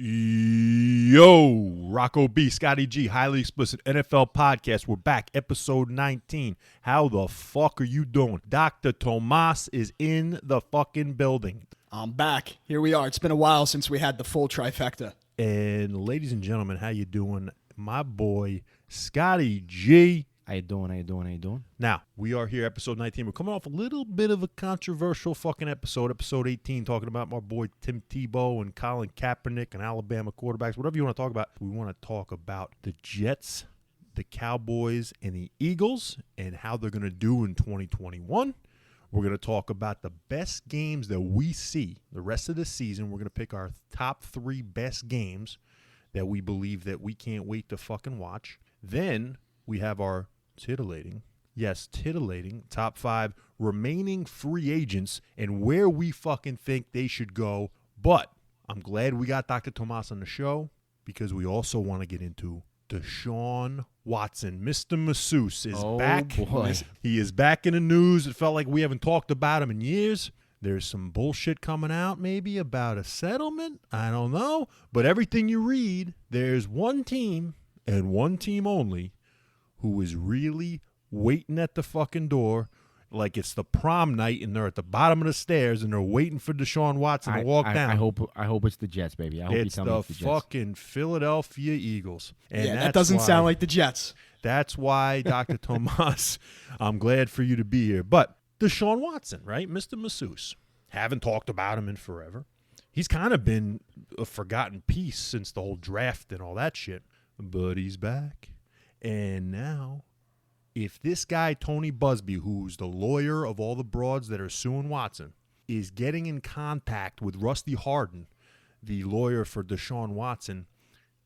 Yo, Rocco B, Scotty G, highly explicit NFL podcast. We're back, episode 19. How the fuck are you doing? Dr. Tomas is in the fucking building. I'm back. Here we are. It's been a while since we had the full trifecta. And ladies and gentlemen, how you doing? My boy, Scotty G. How you doing? Now, we are here, episode 19. We're coming off a little bit of a controversial fucking episode 18, talking about my boy Tim Tebow and Colin Kaepernick and Alabama quarterbacks, whatever you want to talk about. We want to talk about the Jets, the Cowboys, and the Eagles, and how they're going to do in 2021. We're going to talk about the best games that we see the rest of the season. We're going to pick our top 3 best games that we believe that we can't wait to fucking watch. Then we have our titillating top 5 remaining free agents and where we fucking think they should go. But I'm glad we got Dr. Tomas on the show because we also want to get into Deshaun Watson. Mr. MASSEUSE is back. Boy. He is back in the news. It felt like we haven't talked about him in years. There's some bullshit coming out maybe about a settlement. I don't know. But everything you read, there's one team and one team only who is really waiting at the fucking door like it's the prom night and they're at the bottom of the stairs and they're waiting for Deshaun Watson to walk down. I hope it's the Jets, baby. I hope it's the fucking Philadelphia Eagles. And yeah, that doesn't sound like the Jets. That's why, Dr. Tomas, I'm glad for you to be here. But Deshaun Watson, right? Mr. MASSEUSE. Haven't talked about him in forever. He's kind of been a forgotten piece since the whole draft and all that shit. But he's back. And now, if this guy, Tony Busby, who's the lawyer of all the broads that are suing Watson, is getting in contact with Rusty Hardin, the lawyer for Deshaun Watson,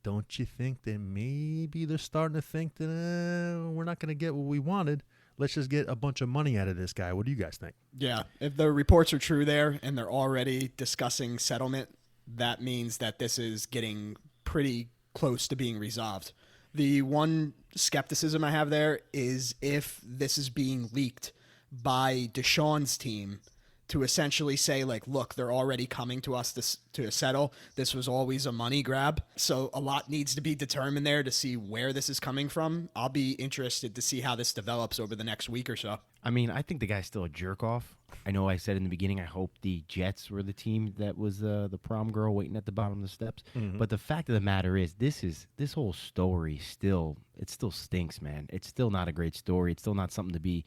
don't you think that maybe they're starting to think that we're not going to get what we wanted? Let's just get a bunch of money out of this guy. What do you guys think? Yeah, if the reports are true there and they're already discussing settlement, that means that this is getting pretty close to being resolved. The one skepticism I have there is if this is being leaked by Deshaun's team to essentially say, like, look, they're already coming to us to settle. This was always a money grab. So a lot needs to be determined there to see where this is coming from. I'll be interested to see how this develops over the next week or so. I mean, I think the guy's still a jerk off. I know I said in the beginning I hope the Jets were the team that was the prom girl waiting at the bottom of the steps. Mm-hmm. But the fact of the matter is this whole story still stinks, man. It's still not a great story. It's still not something to be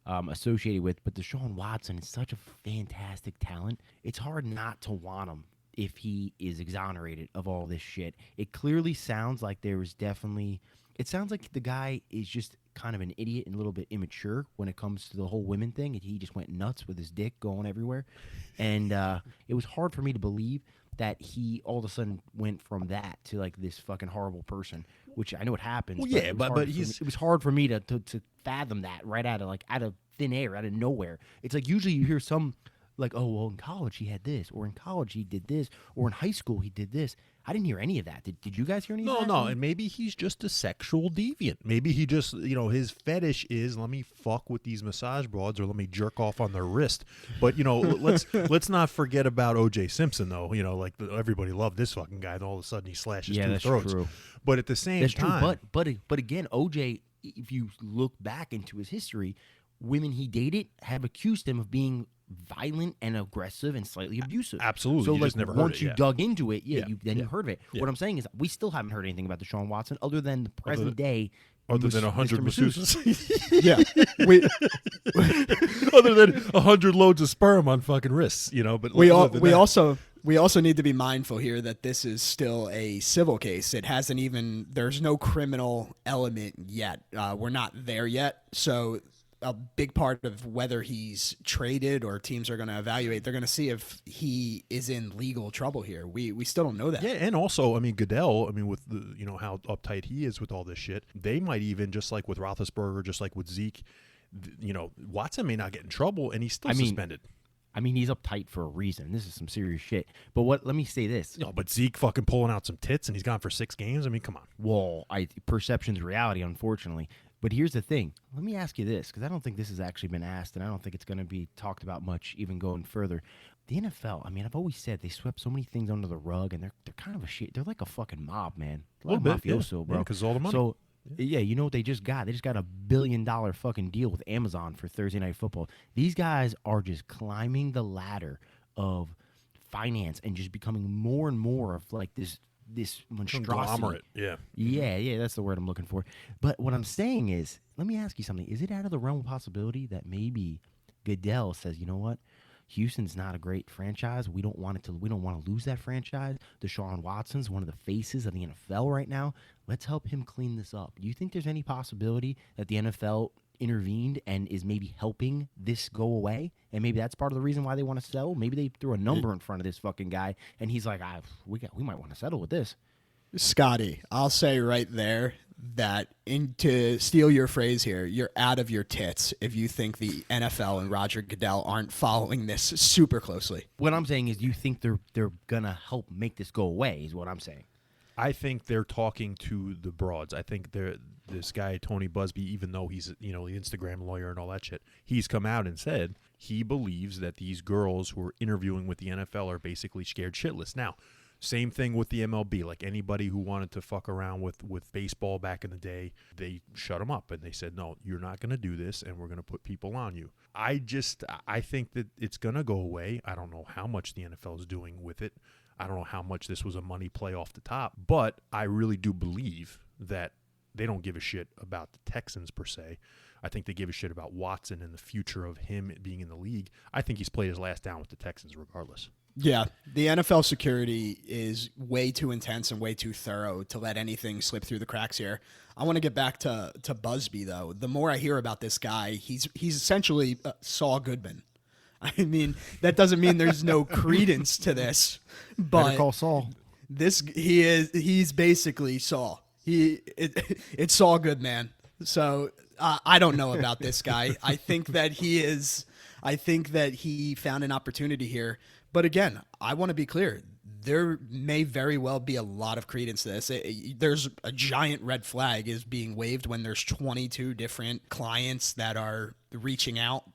associated with. But Deshaun Watson is such a fantastic talent. It's hard not to want him if he is exonerated of all this shit. It clearly sounds like there is definitely... It sounds like the guy is just kind of an idiot and a little bit immature when it comes to the whole women thing. And he just went nuts with his dick going everywhere. And it was hard for me to believe that he all of a sudden went from that to like this fucking horrible person, which I know it happens. Well, yeah, but it was hard for me to fathom that right out of thin air, out of nowhere. It's like usually you hear some like, oh, well, in college he had this, or in college he did this, or in high school he did this. I didn't hear any of that. Did you guys hear any of that? No, and maybe he's just a sexual deviant. Maybe he just, his fetish is let me fuck with these massage broads or let me jerk off on their wrist. But, let's not forget about O.J. Simpson, though. Everybody loved this fucking guy, and all of a sudden he slashes two throats. True. But at the same time... True, but again, O.J., if you look back into his history, women he dated have accused him of being violent and aggressive and slightly abusive. Absolutely. So, you just never heard once it, you dug into it, you heard of it. Yeah. What I'm saying is we still haven't heard anything about Deshaun Watson other than the present day. Other than 100 masseuses. Yeah. Other than 100 loads of sperm on fucking wrists, But we also need to be mindful here that this is still a civil case. There's no criminal element yet. We're not there yet. So a big part of whether he's traded or teams are going to evaluate, they're going to see if he is in legal trouble here. We still don't know that. Yeah, and also, Goodell, with the, how uptight he is with all this shit, they might even, just like with Roethlisberger, just like with Zeke, Watson may not get in trouble, and he's still suspended. He's uptight for a reason. This is some serious shit. But let me say this. But Zeke fucking pulling out some tits, and he's gone for 6 games? Come on. Well, perception's reality, unfortunately. But here's the thing. Let me ask you this, because I don't think this has actually been asked, and I don't think it's going to be talked about much even going further. the NFL, I mean, I've always said they swept so many things under the rug, and they're kind of a shit. They're like a fucking mob, man. A little bit, mafioso, bro. because all the money. So, yeah, you know what they just got? They just got $1 billion fucking deal with Amazon for Thursday Night Football. These guys are just climbing the ladder of finance and just becoming more and more of like this monstrosity. Conglomerate, yeah. Yeah, that's the word I'm looking for. But what I'm saying is, let me ask you something. Is it out of the realm of possibility that maybe Goodell says, you know what? Houston's not a great franchise. We don't want to lose that franchise. Deshaun Watson's one of the faces of the NFL right now. Let's help him clean this up. Do you think there's any possibility that the NFL intervened and is maybe helping this go away? And maybe that's part of the reason why they want to sell. Maybe they threw a number in front of this fucking guy, and he's like, we might want to settle with this. Scotty, I'll say right there that to steal your phrase here, you're out of your tits if you think the NFL and Roger Goodell aren't following this super closely. What I'm saying is, do you think they're gonna help make this go away? Is what I'm saying. I think they're talking to the broads. I think this guy Tony Busby, even though he's the Instagram lawyer and all that shit, he's come out and said he believes that these girls who are interviewing with the NFL are basically scared shitless. Now, same thing with the MLB. Like anybody who wanted to fuck around with baseball back in the day, they shut them up and they said, no, you're not going to do this, and we're going to put people on you. I think that it's going to go away. I don't know how much the NFL is doing with it. I don't know how much this was a money play off the top, but I really do believe that they don't give a shit about the Texans per se. I think they give a shit about Watson and the future of him being in the league. I think he's played his last down with the Texans regardless. Yeah, the NFL security is way too intense and way too thorough to let anything slip through the cracks here. I want to get back to Busby, though. The more I hear about this guy, he's essentially Saul Goodman. I mean, that doesn't mean there's no credence to this, but Better call Saul. He's basically Saul. It's Saul Goodman. So I don't know about this guy. I think that he found an opportunity here. But again, I want to be clear. There may very well be a lot of credence to this. There's a giant red flag is being waved when there's 22 different clients that are reaching out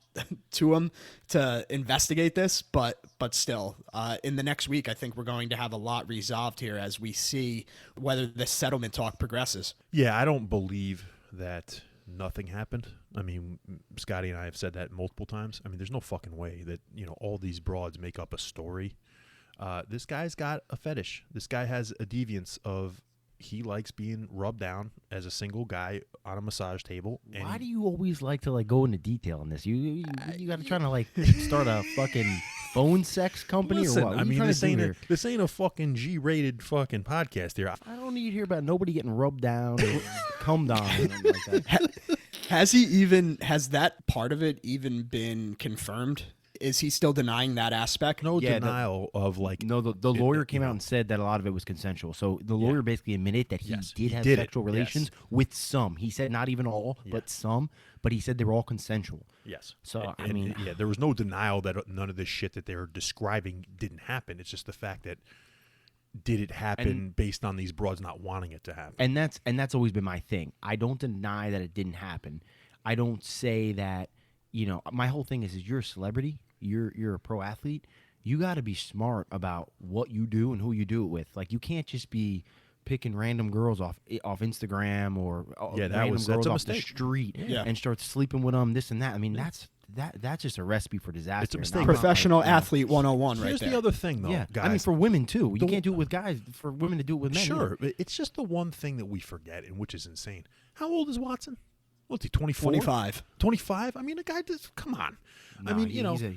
to him to investigate this. But still, in the next week, I think we're going to have a lot resolved here as we see whether the settlement talk progresses. Yeah, I don't believe that nothing happened. I mean, Scotty and I have said that multiple times. I mean, there's no fucking way that, all these broads make up a story. This guy's got a fetish. This guy has a deviance of he likes being rubbed down as a single guy on a massage table. And Why do you always like to go into detail on this? You got to try to start a fucking phone sex company Listen, or what? I mean, this this ain't a fucking G-rated fucking podcast here. I don't need to hear about nobody getting rubbed down or cummed on or anything like that. Has that part of it even been confirmed? Is he still denying that aspect? No denial of No, the lawyer came out and said that a lot of it was consensual. So the lawyer basically admitted that he did have sexual relations with some. He said not even all, but some. But he said they were all consensual. Yes. So, there was no denial that none of this shit that they were describing didn't happen. It's just the fact that did it happen based on these broads not wanting it to happen. And that's always been my thing. I don't deny that it didn't happen. I don't say that, my whole thing is you're a celebrity. You're a pro athlete. You got to be smart about what you do and who you do it with. Like, you can't just be picking random girls off Instagram or random girls off the street and start sleeping with them, this and that. I mean, that's just a recipe for disaster. It's a mistake. Professional athlete 101 right there. Here's the other thing, though, guys. I mean, for women, too. You can't do it with guys. For women to do it with men. Sure. It's just the one thing that we forget, and which is insane. How old is Watson? What's he, 24? 25. 25? I mean, the guy just, come on. No, I mean,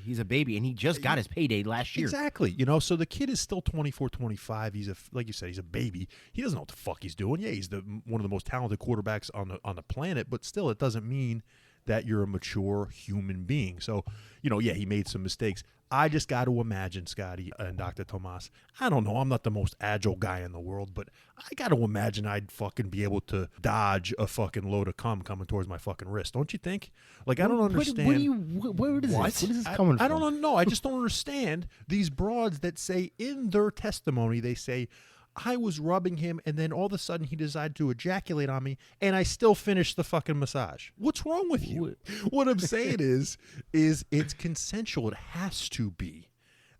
he's a baby, and he just got his payday last year. Exactly. So the kid is still 24, 25. He's like you said, he's a baby. He doesn't know what the fuck he's doing. Yeah, he's one of the most talented quarterbacks on the planet, but still, it doesn't mean that you're a mature human being. So, he made some mistakes. I just got to imagine, Scotty and Dr. Tomas, I don't know, I'm not the most agile guy in the world, but I got to imagine I'd fucking be able to dodge a fucking load of cum coming towards my fucking wrist. Don't you think? Like, I don't understand. Where is this coming from? I don't know. I just don't understand these broads that say in their testimony, they say, I was rubbing him, and then all of a sudden he decided to ejaculate on me, and I still finished the fucking massage. What's wrong with you? What I'm saying is it's consensual. It has to be.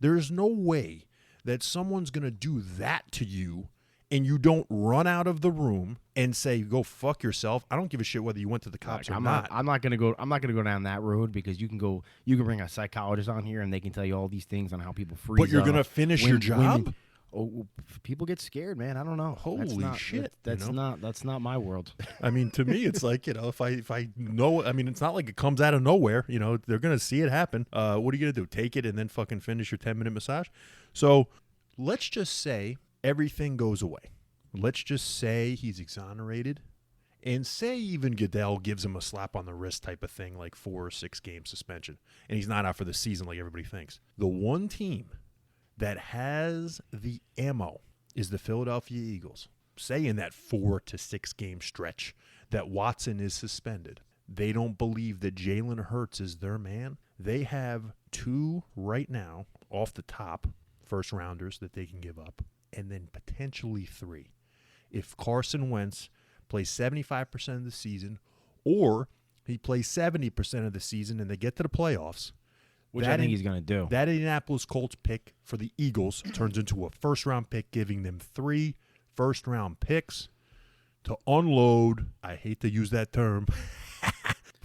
There's no way that someone's going to do that to you and you don't run out of the room and say, "Go fuck yourself." I don't give a shit whether you went to the cops or not. I'm not gonna go down that road because you can bring a psychologist on here and they can tell you all these things on how people freeze. But you're gonna finish your job. People get scared, man. I don't know. Holy shit! That's not my world. I mean, to me, it's like, if I know, I mean, it's not like it comes out of nowhere. They're gonna see it happen. What are you gonna do? Take it and then fucking finish your 10-minute massage? So let's just say everything goes away. Let's just say he's exonerated, and say even Goodell gives him a slap on the wrist type of thing, like 4 or 6 game suspension, and he's not out for the season like everybody thinks. The one team that has the ammo is the Philadelphia Eagles. Say in that 4 to 6 game stretch that Watson is suspended, they don't believe that Jalen Hurts is their man. They have 2 right now off the top first rounders that they can give up, and then potentially 3. If Carson Wentz plays 75% of the season, or he plays 70% of the season and they get to the playoffs, which I think he's going to do. That Indianapolis Colts pick for the Eagles turns into a first-round pick, giving them 3 first-round picks to unload, I hate to use that term,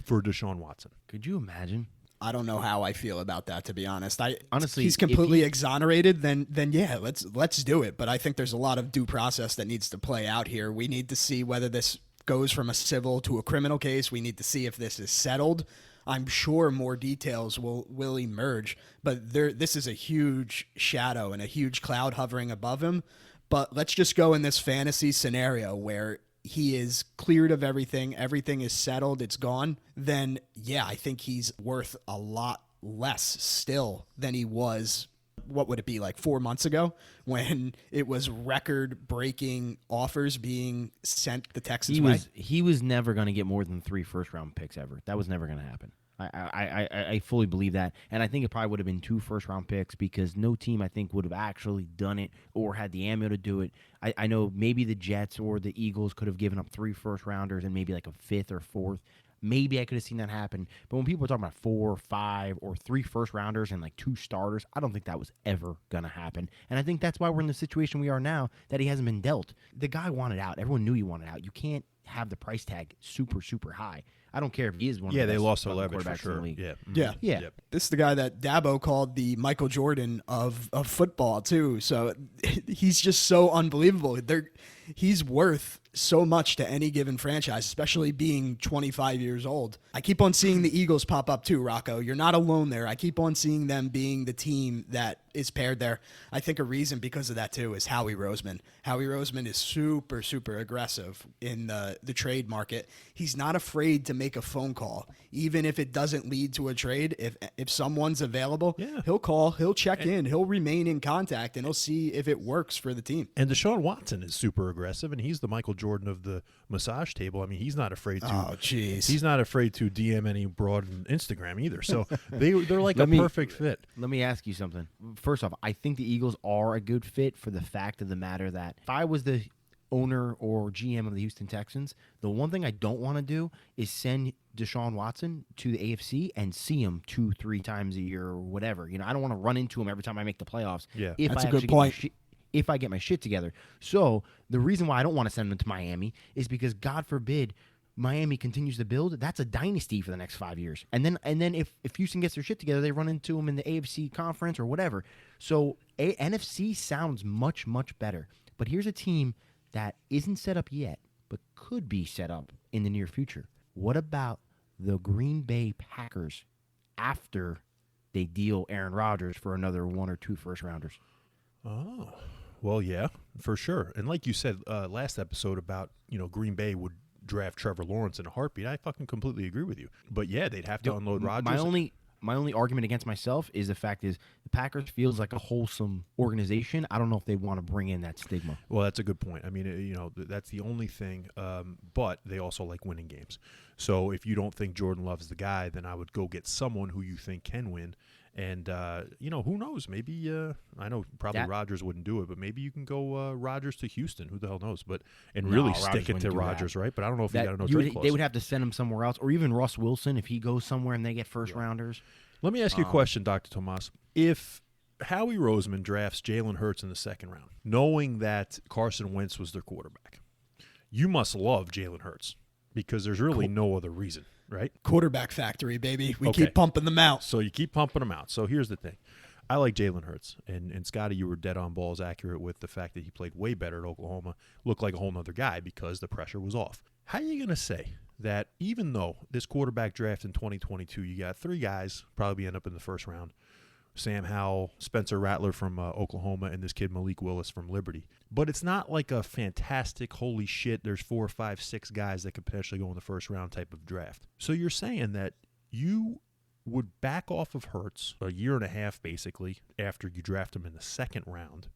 for Deshaun Watson. Could you imagine? I don't know how I feel about that, to be honest. Honestly, he's completely exonerated, then yeah, let's do it. But I think there's a lot of due process that needs to play out here. We need to see whether this goes from a civil to a criminal case. We need to see if this is settled. I'm sure more details will emerge, but this is a huge shadow and a huge cloud hovering above him. But let's just go in this fantasy scenario where he is cleared of everything is settled, it's gone, then yeah, I think he's worth a lot less still than he was, what would it be, like 4 months ago, when it was record-breaking offers being sent the Texans' way? He was never going to get more than 3 first-round picks ever. That was never going to happen. I fully believe that. And I think it probably would have been 2 first-round picks because no team, I think, would have actually done it or had the ammo to do it. I know maybe the Jets or the Eagles could have given up 3 first-rounders and maybe like a 5th or 4th. Maybe I could have seen that happen. But when people are talking about 4, 5, or 3 first-rounders and like 2 starters, I don't think that was ever going to happen. And I think that's why we're in the situation we are now, that he hasn't been dealt. The guy wanted out. Everyone knew he wanted out. You can't have the price tag super, super high. I don't care if he is one of the best they lost their leverage for quarterbacks sure. in the league. Yeah. Yep. This is the guy that Dabo called the Michael Jordan of football, too. So he's just so unbelievable. He's worth so much to any given franchise, especially being 25 years old. I keep on seeing the Eagles pop up too, Rocco. You're not alone there. I keep on seeing them being the team that is paired there. I think a reason because of that too is Howie Roseman. Howie Roseman is super, super aggressive in the trade market. He's not afraid to make a phone call, even if it doesn't lead to a trade. If someone's available, he'll call, he'll check in, he'll remain in contact, and he'll see if it works for the team. And Deshaun Watson is super aggressive, and he's the Michael Jordan of the massage table. I mean, he's not afraid to. Oh, jeez. He's not afraid to DM any broad on Instagram either. So they're like a perfect fit. Let me ask you something. First off, I think the Eagles are a good fit for the fact of the matter that if I was the owner or GM of the Houston Texans, the one thing I don't want to do is send Deshaun Watson to the AFC and see him 2-3 times a year or whatever. I don't want to run into him every time I make the playoffs. Yeah, that's a good point. If I get my shit together. So the reason why I don't want to send him to Miami is because, God forbid, Miami continues to build. That's a dynasty for the next 5 years. And then if Houston gets their shit together, they run into him in the AFC conference or whatever. So NFC sounds much, much better. But here's a team that isn't set up yet, but could be set up in the near future. What about the Green Bay Packers after they deal Aaron Rodgers for another 1 or 2 first-rounders? Oh, well, yeah, for sure. And like you said last episode about, Green Bay would draft Trevor Lawrence in a heartbeat. I fucking completely agree with you. But yeah, they'd have to unload Rodgers. My only argument against myself is the fact is the Packers feels like a wholesome organization. I don't know if they want to bring in that stigma. Well, that's a good point. I mean, that's the only thing. But they also like winning games. So if you don't think Jordan Love's the guy, then I would go get someone who you think can win. And, who knows? Maybe, I know probably Rodgers wouldn't do it, but maybe you can go Rodgers to Houston. Who the hell knows? And really stick it to Rodgers, right? But I don't know if he got a no trade clause. They would have to send him somewhere else, or even Russ Wilson if he goes somewhere and they get first-rounders. Let me ask you a question, Dr. Tomas. If Howie Roseman drafts Jalen Hurts in the second round, knowing that Carson Wentz was their quarterback. You must love Jalen Hurts because there's really no other reason, right? Quarterback factory, baby. We Okay. keep pumping them out. So you keep pumping them out. So here's the thing. I like Jalen Hurts. And Scotty, you were dead on balls accurate with the fact that he played way better at Oklahoma, looked like a whole nother guy because the pressure was off. How are you going to say that even though this quarterback draft in 2022, you got 3 guys probably end up in the first round, Sam Howell, Spencer Rattler from Oklahoma, and this kid Malik Willis from Liberty. But it's not like a fantastic, holy shit, there's 4, 5, 6 guys that could potentially go in the first round type of draft. So you're saying that you would back off of Hurts a year and a half, basically, after you draft him in the second round,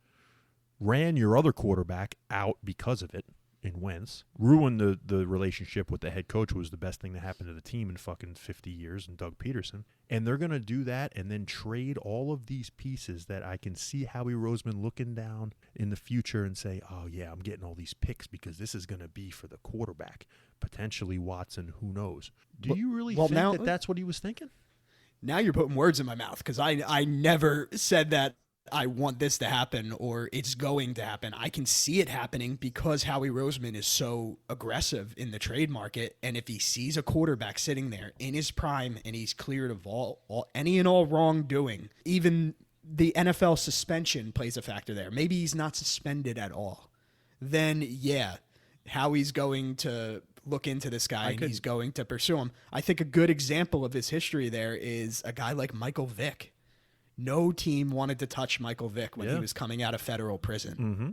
ran your other quarterback out because of it in Wentz, ruined the relationship with the head coach, who was the best thing that happened to the team in fucking 50 years, and Doug Peterson. And they're going to do that and then trade all of these pieces that I can see Howie Roseman looking down in the future and say, oh, yeah, I'm getting all these picks because this is going to be for the quarterback. Potentially Watson, who knows? Do you really think that that's what he was thinking? Now you're putting words in my mouth because I never said that I want this to happen or it's going to happen. I can see it happening because Howie Roseman is so aggressive in the trade market. And if he sees a quarterback sitting there in his prime and he's cleared of any and all wrongdoing, even the NFL suspension plays a factor there. Maybe he's not suspended at all. Then, yeah, Howie's going to look into this guy and he's going to pursue him. I think a good example of his history there is a guy like Michael Vick. No team wanted to touch Michael Vick when he was coming out of federal prison. Mm-hmm.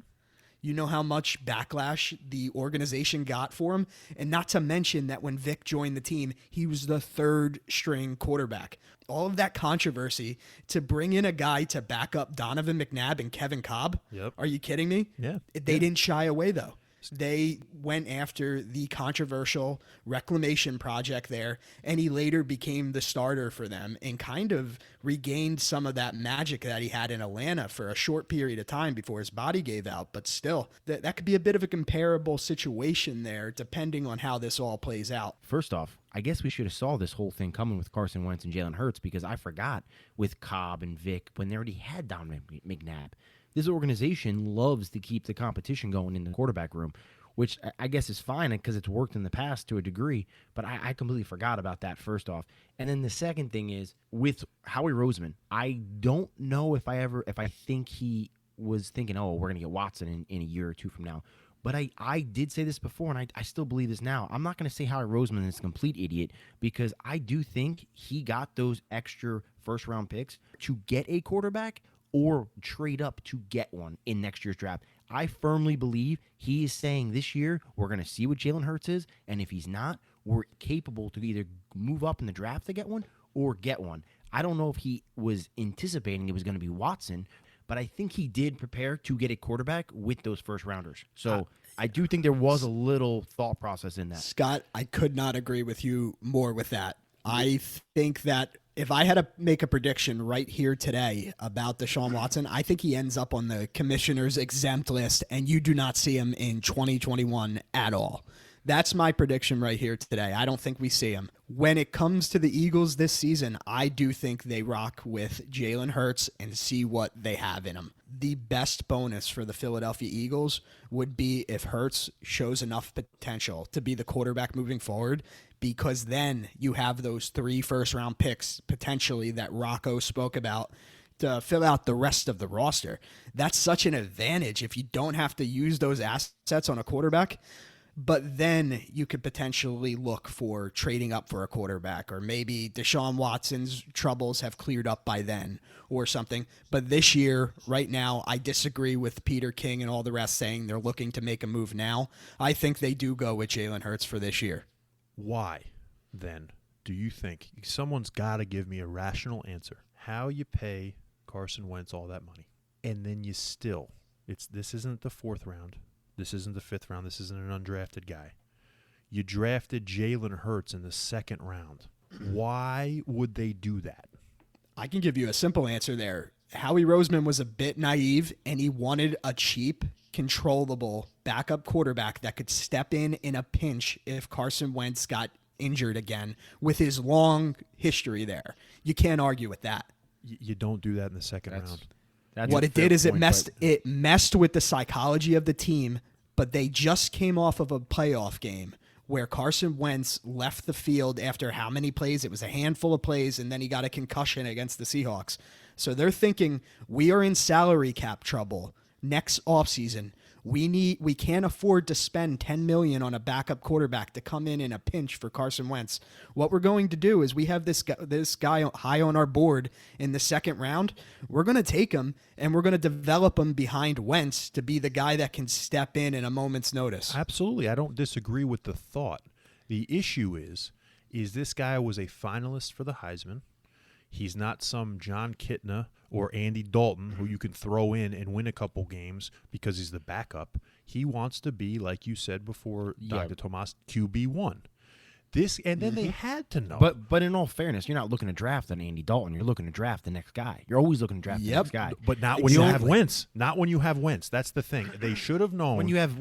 You know how much backlash the organization got for him? And not to mention that when Vick joined the team, he was the 3rd string quarterback. All of that controversy to bring in a guy to back up Donovan McNabb and Kevin Cobb. Yep. Are you kidding me? Yeah. They didn't shy away, though. They went after the controversial reclamation project there, and he later became the starter for them and kind of regained some of that magic that he had in Atlanta for a short period of time before his body gave out. But still, that could be a bit of a comparable situation there, depending on how this all plays out. First off, I guess we should have saw this whole thing coming with Carson Wentz and Jalen Hurts because I forgot with Cobb and Vick when they already had Donovan McNabb. This organization loves to keep the competition going in the quarterback room, which I guess is fine because it's worked in the past to a degree, but I completely forgot about that first off. And then the second thing is with Howie Roseman, I don't know if I think he was thinking, oh, we're going to get Watson in a year or 2 from now. But I did say this before, and I still believe this now. I'm not going to say Howie Roseman is a complete idiot because I do think he got those extra first-round picks to get a quarterback or trade up to get one in next year's draft. I firmly believe he is saying this year we're going to see what Jalen Hurts is, and if he's not, we're capable to either move up in the draft to get one or get one. I don't know if he was anticipating it was going to be Watson, but I think he did prepare to get a quarterback with those first-rounders. So I do think there was a little thought process in that. Scott, I could not agree with you more with that. I think that if I had to make a prediction right here today about Deshaun Watson, I think he ends up on the commissioner's exempt list, and you do not see him in 2021 at all. That's my prediction right here today. I don't think we see him. When it comes to the Eagles this season, I do think they rock with Jalen Hurts and see what they have in him. The best bonus for the Philadelphia Eagles would be if Hurts shows enough potential to be the quarterback moving forward, because then you have those 3 first-round picks potentially that Rocco spoke about to fill out the rest of the roster. That's such an advantage if you don't have to use those assets on a quarterback. But then you could potentially look for trading up for a quarterback, or maybe Deshaun Watson's troubles have cleared up by then or something. But this year, right now, I disagree with Peter King and all the rest saying they're looking to make a move now. I think they do go with Jalen Hurts for this year. Why, then, do you think someone's got to give me a rational answer? How you pay Carson Wentz all that money, and then you still, this isn't the 4th round. This isn't the 5th round. This isn't an undrafted guy. You drafted Jalen Hurts in the 2nd round. Why would they do that? I can give you a simple answer there. Howie Roseman was a bit naive, and he wanted a cheap, controllable backup quarterback that could step in a pinch if Carson Wentz got injured again with his long history there. You can't argue with that. You don't do that in the 2nd round. That's what a it fair did is point, it messed with the psychology of the team, but they just came off of a playoff game where Carson Wentz left the field after how many plays? It was a handful of plays, and then he got a concussion against the Seahawks. So they're thinking, we are in salary cap trouble next offseason. We can't afford to spend $10 million on a backup quarterback to come in a pinch for Carson Wentz. What we're going to do is we have this guy high on our board in the second round. We're going to take him and we're going to develop him behind Wentz to be the guy that can step in a moment's notice. Absolutely. I don't disagree with the thought. The issue is this guy was a finalist for the Heisman. He's not some John Kitna or Andy Dalton who you can throw in and win a couple games because he's the backup. He wants to be, like you said before, Dr. Tomas, QB1. And then they had to know. But in all fairness, you're not looking to draft an Andy Dalton. You're looking to draft the next guy. You're always looking to draft the next guy. But not when you have Wentz. Not when you have Wentz. That's the thing. They should have known. When you have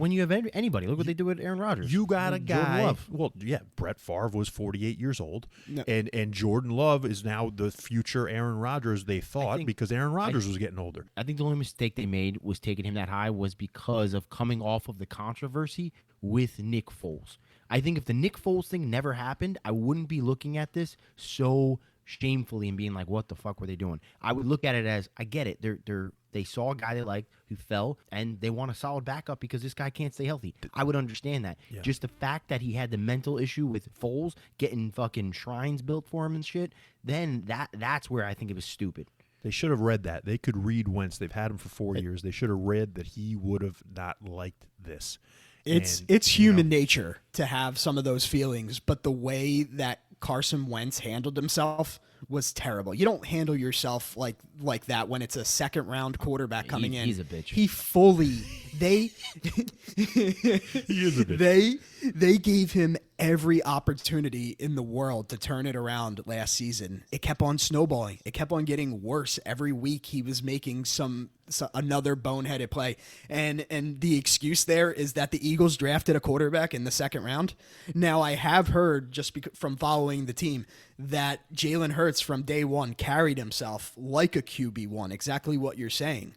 anybody, look what they do with Aaron Rodgers. You got a Jordan guy. Love. Well, yeah, Brett Favre was 48 years old, No. and Jordan Love is now the future Aaron Rodgers. They thought because Aaron Rodgers was getting older. I think the only mistake they made was taking him that high was because of coming off of the controversy with Nick Foles. I think if the Nick Foles thing never happened, I wouldn't be looking at this so shamefully and being like, what the fuck were they doing? I would look at it as, I get it. They saw a guy they liked who fell, and they want a solid backup because this guy can't stay healthy. I would understand that. Yeah. Just the fact that he had the mental issue with Foles getting fucking shrines built for him and shit, then that's where I think it was stupid. They should have read that. They could read Wentz. They've had him for 4 years. They should have read that he would have not liked this. It's human nature to have some of those feelings, but the way that Carson Wentz handled himself was terrible. You don't handle yourself like that when it's a second round quarterback coming in. He's a bitch. He fully He is a bitch. They gave him every opportunity in the world to turn it around last season. It kept on snowballing. It kept on getting worse every week. He was making another boneheaded play, and the excuse there is that the Eagles drafted a quarterback in the second round. Now I have heard from following the team that Jalen Hurts from day one carried himself like a QB1, exactly what you're saying.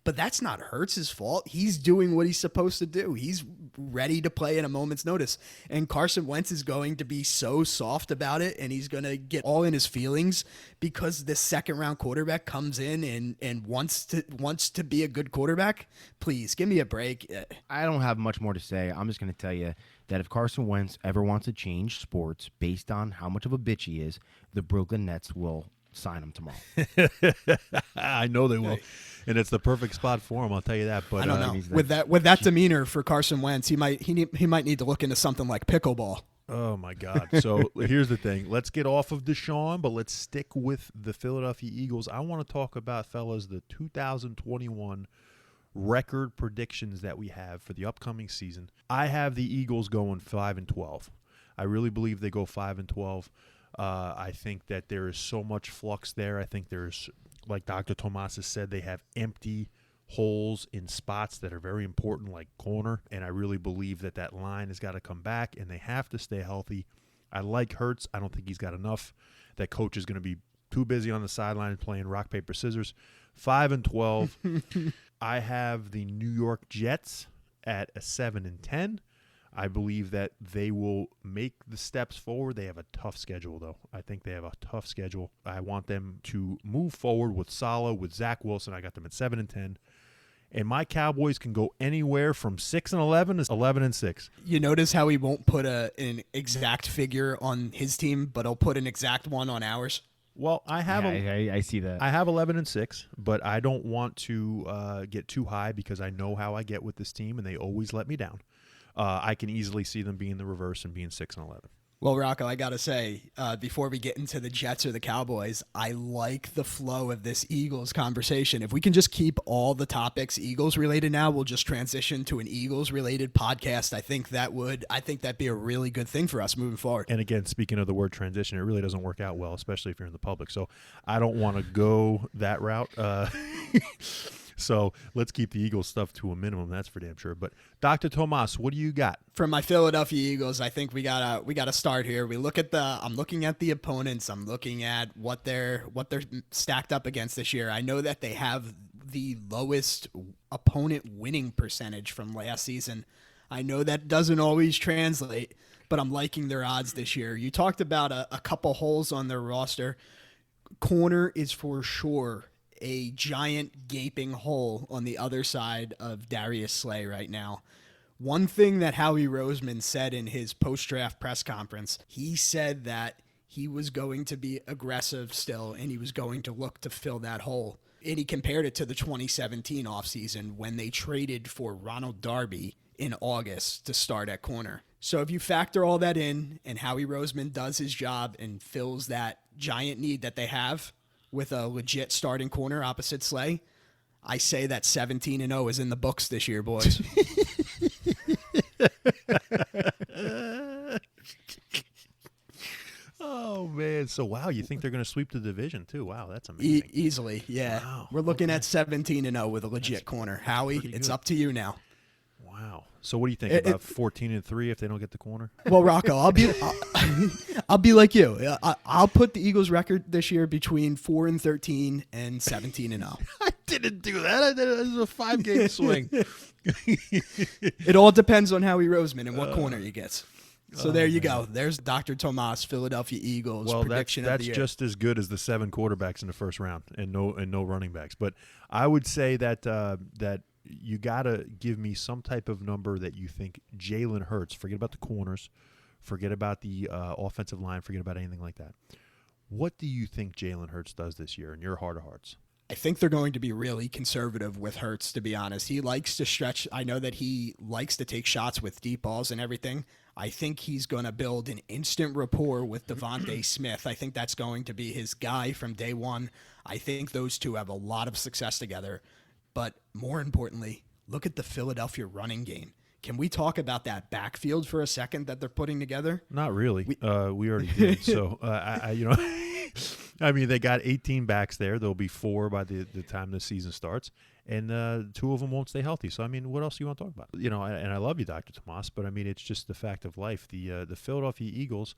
But that's not Hurts' fault. He's doing what he's supposed to do. He's ready to play at a moment's notice. And Carson Wentz is going to be so soft about it, and he's going to get all in his feelings because this second-round quarterback comes in and wants to be a good quarterback. Please, give me a break. I don't have much more to say. I'm just going to tell you that if Carson Wentz ever wants to change sports based on how much of a bitch he is, the Brooklyn Nets will sign him tomorrow. I know they will. And it's the perfect spot for him, I'll tell you that. But I don't know. With that demeanor for Carson Wentz, he might need to look into something like pickleball. Oh, my God. So here's the thing. Let's get off of Deshaun, but let's stick with the Philadelphia Eagles. I want to talk about, fellas, the 2021 record predictions that we have for the upcoming season. I have the Eagles going 5-12. I really believe they go 5-12. I think that there is so much flux there. I think there's, like Dr. Tomas has said, they have empty holes in spots that are very important, like corner. And I really believe that line has got to come back, and they have to stay healthy. I like Hurts. I don't think he's got enough. That coach is going to be too busy on the sideline playing rock, paper, scissors. 5-12. I have the New York Jets at a 7-10. I believe that they will make the steps forward. They have a tough schedule, though. I think they have a tough schedule. I want them to move forward with Saleh, with Zach Wilson. I got them at 7-10. And my Cowboys can go anywhere from 6-11 to 11-6. You notice how he won't put an exact figure on his team, but he'll put an exact one on ours? Well, I have I see that. I have 11-6, but I don't want to get too high because I know how I get with this team, and they always let me down. I can easily see them being the reverse and being 6-11. Well, Rocco, I got to say, before we get into the Jets or the Cowboys, I like the flow of this Eagles conversation. If we can just keep all the topics Eagles-related now, we'll just transition to an Eagles-related podcast. I think that'd be a really good thing for us moving forward. And again, speaking of the word transition, it really doesn't work out well, especially if you're in the public. So I don't want to go that route. So let's keep the Eagles stuff to a minimum. That's for damn sure. But Dr. Tomas, what do you got? For my Philadelphia Eagles, I think we gotta start here. I'm looking at the opponents. I'm looking at what they're stacked up against this year. I know that they have the lowest opponent winning percentage from last season. I know that doesn't always translate, but I'm liking their odds this year. You talked about a couple holes on their roster. Corner is for sure a giant gaping hole on the other side of Darius Slay right now. One thing that Howie Roseman said in his post-draft press conference, he said that he was going to be aggressive still, and he was going to look to fill that hole. And he compared it to the 2017 offseason when they traded for Ronald Darby in August to start at corner. So if you factor all that in, and Howie Roseman does his job and fills that giant need that they have with a legit starting corner opposite Slay, I say that 17-0 is in the books this year, boys. Oh, man. So, wow, you think they're going to sweep the division, too? Wow, that's amazing. Easily, yeah. Wow. We're looking at 17-0 with a legit corner. Howie, it's up to you now. Wow. So, what do you think about 14-3 if they don't get the corner? Well, Rocco, I'll be like you. I'll put the Eagles' record this year between 4-13 and 17-0. I didn't do that. I did it as a 5-game swing. It all depends on Howie Roseman and what corner he gets. So there you go. There's Dr. Tomas, Philadelphia Eagles prediction of the year. That's just as good as the 7 quarterbacks in the first round and no running backs. But I would say that that you gotta give me some type of number that you think Jalen Hurts. Forget about the corners, forget about the offensive line, forget about anything like that. What do you think Jalen Hurts does this year in your heart of hearts? I think they're going to be really conservative with Hurts, to be honest. He likes to stretch. I know that he likes to take shots with deep balls and everything. I think he's going to build an instant rapport with Devontae Smith. I think that's going to be his guy from day one. I think those two have a lot of success together. But more importantly, look at the Philadelphia running game. Can we talk about that backfield for a second that they're putting together? Not really. We already did. So, I mean, they got 18 backs there. There'll be 4 by the time the season starts, and 2 of them won't stay healthy. So, I mean, what else do you want to talk about? You know, and I love you, Dr. Tomas, but I mean, it's just the fact of life. The Philadelphia Eagles,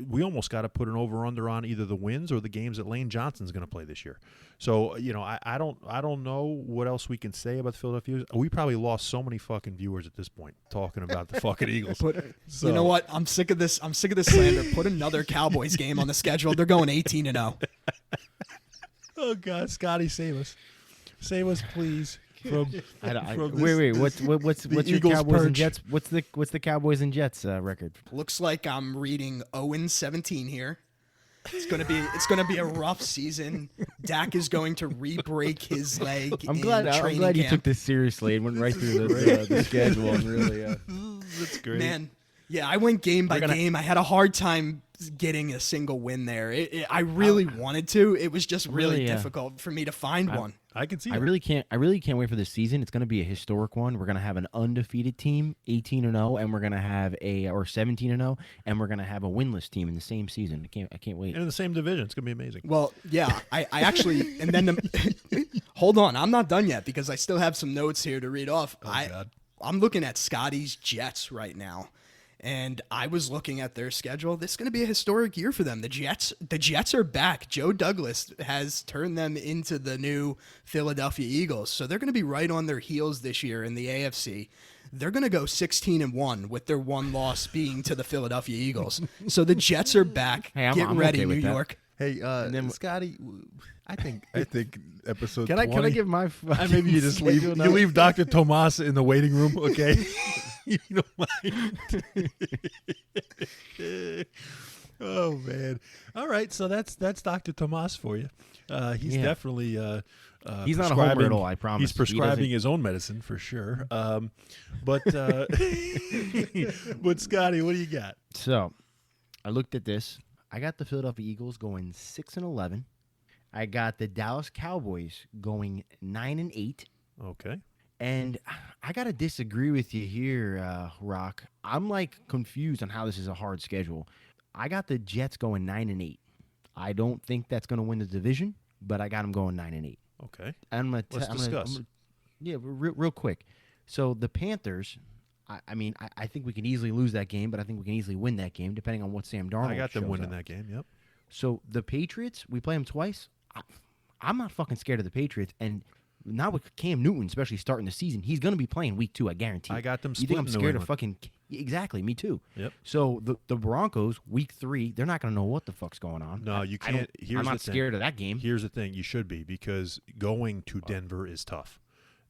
we almost got to put an over/under on either the wins or the games that Lane Johnson's going to play this year. So, you know, I don't know what else we can say about the Philadelphia Eagles. We probably lost so many fucking viewers at this point talking about the fucking Eagles. You know what? I'm sick of this. I'm sick of this slander. Put another Cowboys game on the schedule. They're going 18-0. Oh God, Scotty, save us! Save us, please. Wait. What's your Cowboys and Jets? What's the Cowboys and Jets record? Looks like I'm reading 0-17 here. It's gonna be a rough season. Dak is going to re-break his leg. I'm glad you took this seriously and went right through the schedule and really. That's great, man. Yeah, I went game by game. I had a hard time getting a single win there. I really wanted to. It was just really difficult for me to find one. I can see. I really can't wait for this season. It's going to be a historic one. We're going to have an undefeated team, 18-0, and we're going to have 17-0, and we're going to have a winless team in the same season. I can't wait. And in the same division, it's going to be amazing. Well, yeah, I actually, and then hold on, I'm not done yet because I still have some notes here to read off. God. I'm looking at Scotty's Jets right now. And I was looking at their schedule. This is going to be a historic year for them. The Jets are back. Joe Douglas has turned them into the new Philadelphia Eagles. So they're going to be right on their heels this year in the AFC. They're going to go 16-1 with their one loss being to the Philadelphia Eagles. So the Jets are back. Hey, Get ready, okay New York. Hey, Scotty, I think episode Can 20. I give my? Maybe you just leave. You leave Dr. Tomas in the waiting room, okay? You don't mind. Oh man! All right, so that's Dr. Tomas for you. He's definitely he's not a homer at all. I promise. He's prescribing his own medicine for sure. But Scotty, what do you got? So, I looked at this. I got the Philadelphia Eagles going 6-11. I got the Dallas Cowboys going 9-8. Okay. And I got to disagree with you here, Rock. I'm like confused on how this is a hard schedule. I got the Jets going 9-8. I don't think that's going to win the division, but I got them going 9-8. Okay. Let's discuss. Real quick. So the Panthers, I think we can easily lose that game, but I think we can easily win that game, depending on what Sam Darnold I got them shows winning up. that game, yep. So the Patriots, we play them twice. I'm not fucking scared of the Patriots. And Now with Cam Newton, especially starting the season, he's going to be playing week 2, I guarantee. I got them You think I'm splitting New scared of England. fucking... Exactly, me too. Yep. So the Broncos, week 3, they're not going to know what the fuck's going on. No, you can't. I'm not scared of that game. Here's the thing. You should be, because going to Denver is tough.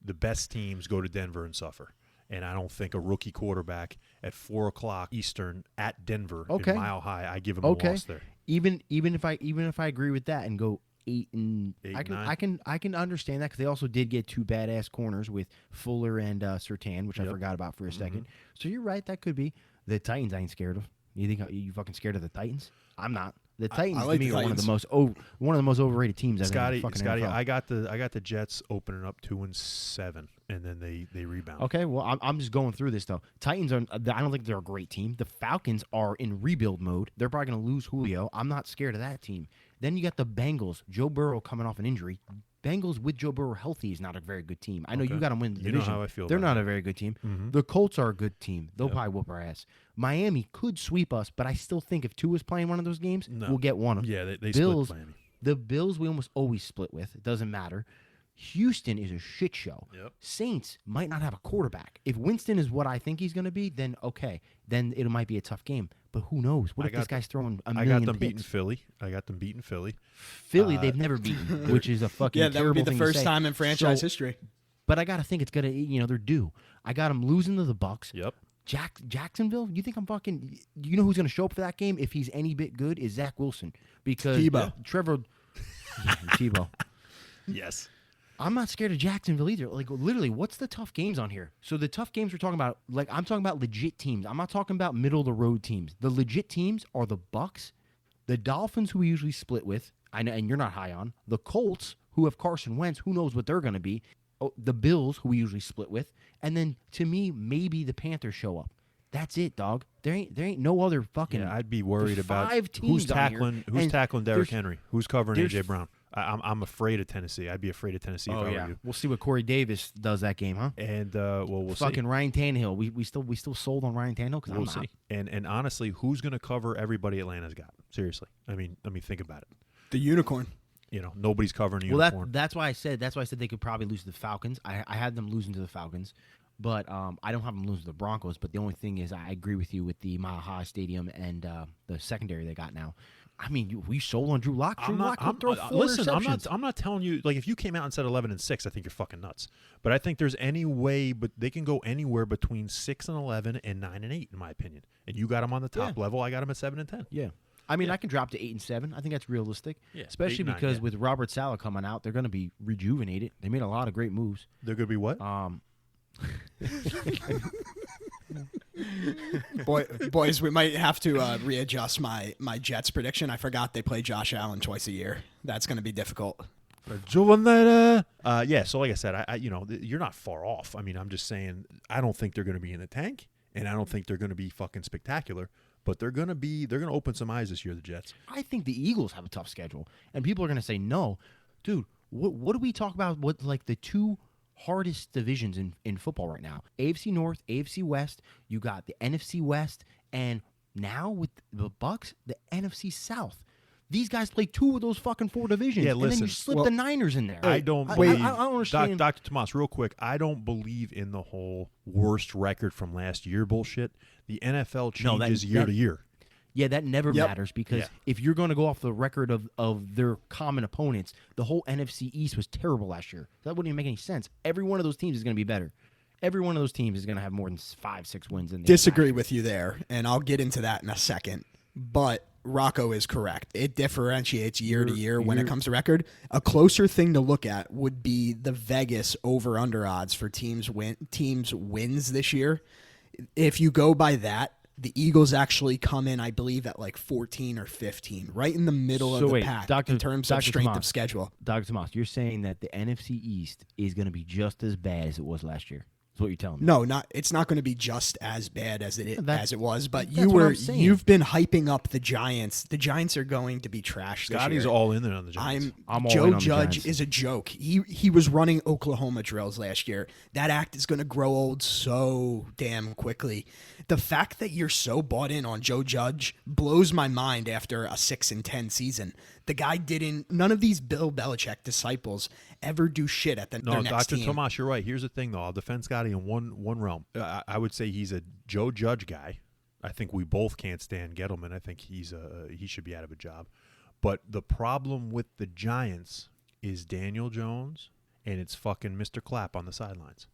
The best teams go to Denver and suffer. And I don't think a rookie quarterback at 4 o'clock Eastern at Denver in Mile High, I give him a loss there. Even if I agree with that and go 8 and 8-9. I can understand that, because they also did get 2 badass corners with Fuller and Surtain, which I forgot about for a second. So you're right, that could be. The Titans I ain't scared of. You think you fucking scared of the Titans? I'm not. The Titans like to me the are Titans. one of the most overrated teams. Scotty, NFL. I got the Jets opening up 2-7, and then they rebound. Okay, well, I'm just going through this, though. Titans are. I don't think they're a great team. The Falcons are in rebuild mode. They're probably going to lose Julio. I'm not scared of that team. Then you got the Bengals. Joe Burrow coming off an injury. Bengals with Joe Burrow healthy is not a very good team. I know you got them win the division. You know how I feel They're about not that. a very good team. Mhm. The Colts are a good team. They'll probably whoop our ass. Miami could sweep us, but I still think if Tua's playing one of those games, we'll get one of them. Yeah, they Bills, split Miami. The Bills we almost always split with. It doesn't matter. Houston is a shit show. Yep. Saints might not have a quarterback. If Winston is what I think he's going to be, then okay. Then it might be a tough game. But who knows? What if this guy's throwing a million I got them beating picks? Philly. Philly, they've never beaten, which is a fucking Yeah, that would terrible be the thing to first say. time in franchise So- history. But I got to think it's going to, they're due. I got them losing to the Bucks. Yep. Jacksonville, you think I'm fucking... You know who's going to show up for that game if he's any bit good is Zach Wilson. Because Tebow. Trevor... Tebow. Yes. I'm not scared of Jacksonville either. Like, literally, what's the tough games on here? So the tough games we're talking about, like, I'm talking about legit teams. I'm not talking about middle-of-the-road teams. The legit teams are the Bucks, the Dolphins, who we usually split with, I know, and you're not high on, the Colts, who have Carson Wentz, who knows what they're going to be, the Bills, who we usually split with, and then, to me, maybe the Panthers show up. That's it, dog. There ain't no other fucking... Yeah, I'd be worried there's about 5 teams who's on here, tackling and Derrick there's- Henry, who's covering there's- AJ Brown. I'm afraid of Tennessee. I'd be afraid of Tennessee if I were you. We'll see what Corey Davis does that game, huh? And we'll Fucking see. Ryan Tannehill. We still sold on Ryan Tannehill because We'll I'm not. see. And honestly, who's going to cover everybody Atlanta's got? Seriously. I mean, think about it. The unicorn. Nobody's covering the Well, unicorn. that's why I said they could probably lose to the Falcons. I had them losing to the Falcons, but I don't have them losing to the Broncos. But the only thing is, I agree with you with the Mile High Stadium and the secondary they got now. I mean, we sold on Drew Lock. Drew Lock could throw 4 interceptions. I'm not telling you, like, if you came out and said 11-6, I think you're fucking nuts. But I think there's any way, but they can go anywhere between 6-11 and 9-8, in my opinion. And you got them on the top level. I got them at 7-10. Yeah. I mean, I can drop to 8-7. I think that's realistic. Yeah, Especially 8-9, because yeah. with Robert Saleh coming out, they're going to be rejuvenated. They made a lot of great moves. They're going to be what? Boys, we might have to readjust my Jets prediction. I forgot they play Josh Allen twice a year. That's going to be difficult. So like I said, you're not far off. I mean, I'm just saying, I don't think they're going to be in the tank, and I don't think they're going to be fucking spectacular. But they're going to open some eyes this year, the Jets. I think the Eagles have a tough schedule, and people are going to say, no, dude, what do we talk about? What, like, the 2 hardest divisions in football right now? AFC North, AFC West, you got the NFC West, and now with the Bucks, the NFC South. These guys play 2 of those fucking 4 divisions, Yeah, and then listen, you slip the Niners in there. I don't believe. I don't understand. Dr. Tomas, real quick, I don't believe in the whole worst record from last year bullshit. The NFL changes year to year. Yeah, that never matters because Yeah. if you're going to go off the record of their common opponents, the whole NFC East was terrible last year. That wouldn't even make any sense. Every one of those teams is going to be better. Every one of those teams is going to have more than 5-6 wins in the Disagree with you there, and I'll get into that in a second. But Rocco is correct. It differentiates year to year when it comes to record. A closer thing to look at would be the Vegas over-under odds for teams wins this year. If you go by that, the Eagles actually come in, I believe, at like 14 or 15, right in the middle of the pack in terms of strength of schedule. Dr. Tomas, you're saying that the NFC East is going to be just as bad as it was last year. That's what you're telling me. No, it's not going to be just as bad as it was. But that's what I'm saying. you've been hyping up the Giants. The Giants are going to be trash this Scotty's year. all in there on the Giants. I'm all in Joe on the Judge Giants. is a joke. He was running Oklahoma drills last year. That act is going to grow old so damn quickly. The fact that you're so bought in on Joe Judge blows my mind after a 6-10 season. The guy didn't. None of these Bill Belichick disciples ever do shit at their next Dr. team. Tomas, you're right. Here's the thing, though. I'll defend Scotty in one realm. I would say he's a Joe Judge guy. I think we both can't stand Gettleman. I think he should be out of a job. But the problem with the Giants is Daniel Jones and it's fucking Mr. Clapp on the sidelines.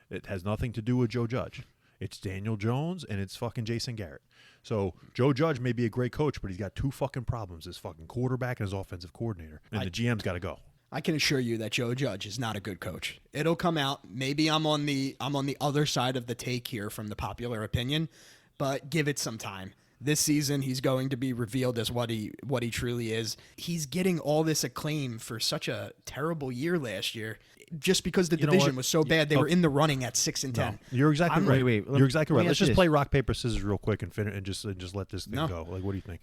It has nothing to do with Joe Judge. It's Daniel Jones and it's fucking Jason Garrett. So Joe Judge may be a great coach, but he's got two fucking problems: his fucking quarterback and his offensive coordinator. And the GM's got to go. I can assure you that Joe Judge is not a good coach. It'll come out. Maybe I'm on the other side of the take here from the popular opinion, but give it some time. This season, he's going to be revealed as what he truly is. He's getting all this acclaim for such a terrible year last year, just because the division was so bad. They were in the running at 6-10. No, you're exactly right. Wait, you're exactly right. Let's just this. play rock paper scissors real quick and finish and just let this thing go. Like, what do you think?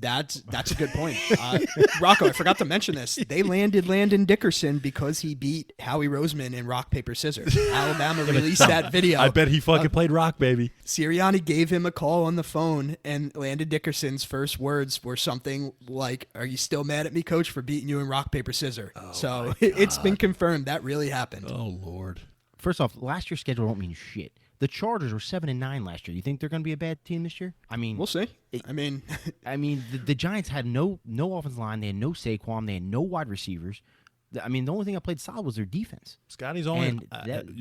That's a good point. Rocco, I forgot to mention this. They landed Landon Dickerson because he beat Howie Roseman in rock, paper, scissors. Alabama released that video. I bet he fucking played rock, baby. Sirianni gave him a call on the phone, and Landon Dickerson's first words were something like, "Are you still mad at me, coach, for beating you in rock, paper, scissors?" So it's been confirmed that really happened. Oh, Lord. First off, last year's schedule don't mean shit. The Chargers were 7-9 last year. You think they're going to be a bad team this year? I mean, We'll see. The Giants had no offensive line. They had no Saquon. They had no wide receivers. I mean, the only thing that played solid was their defense. Scotty's all in.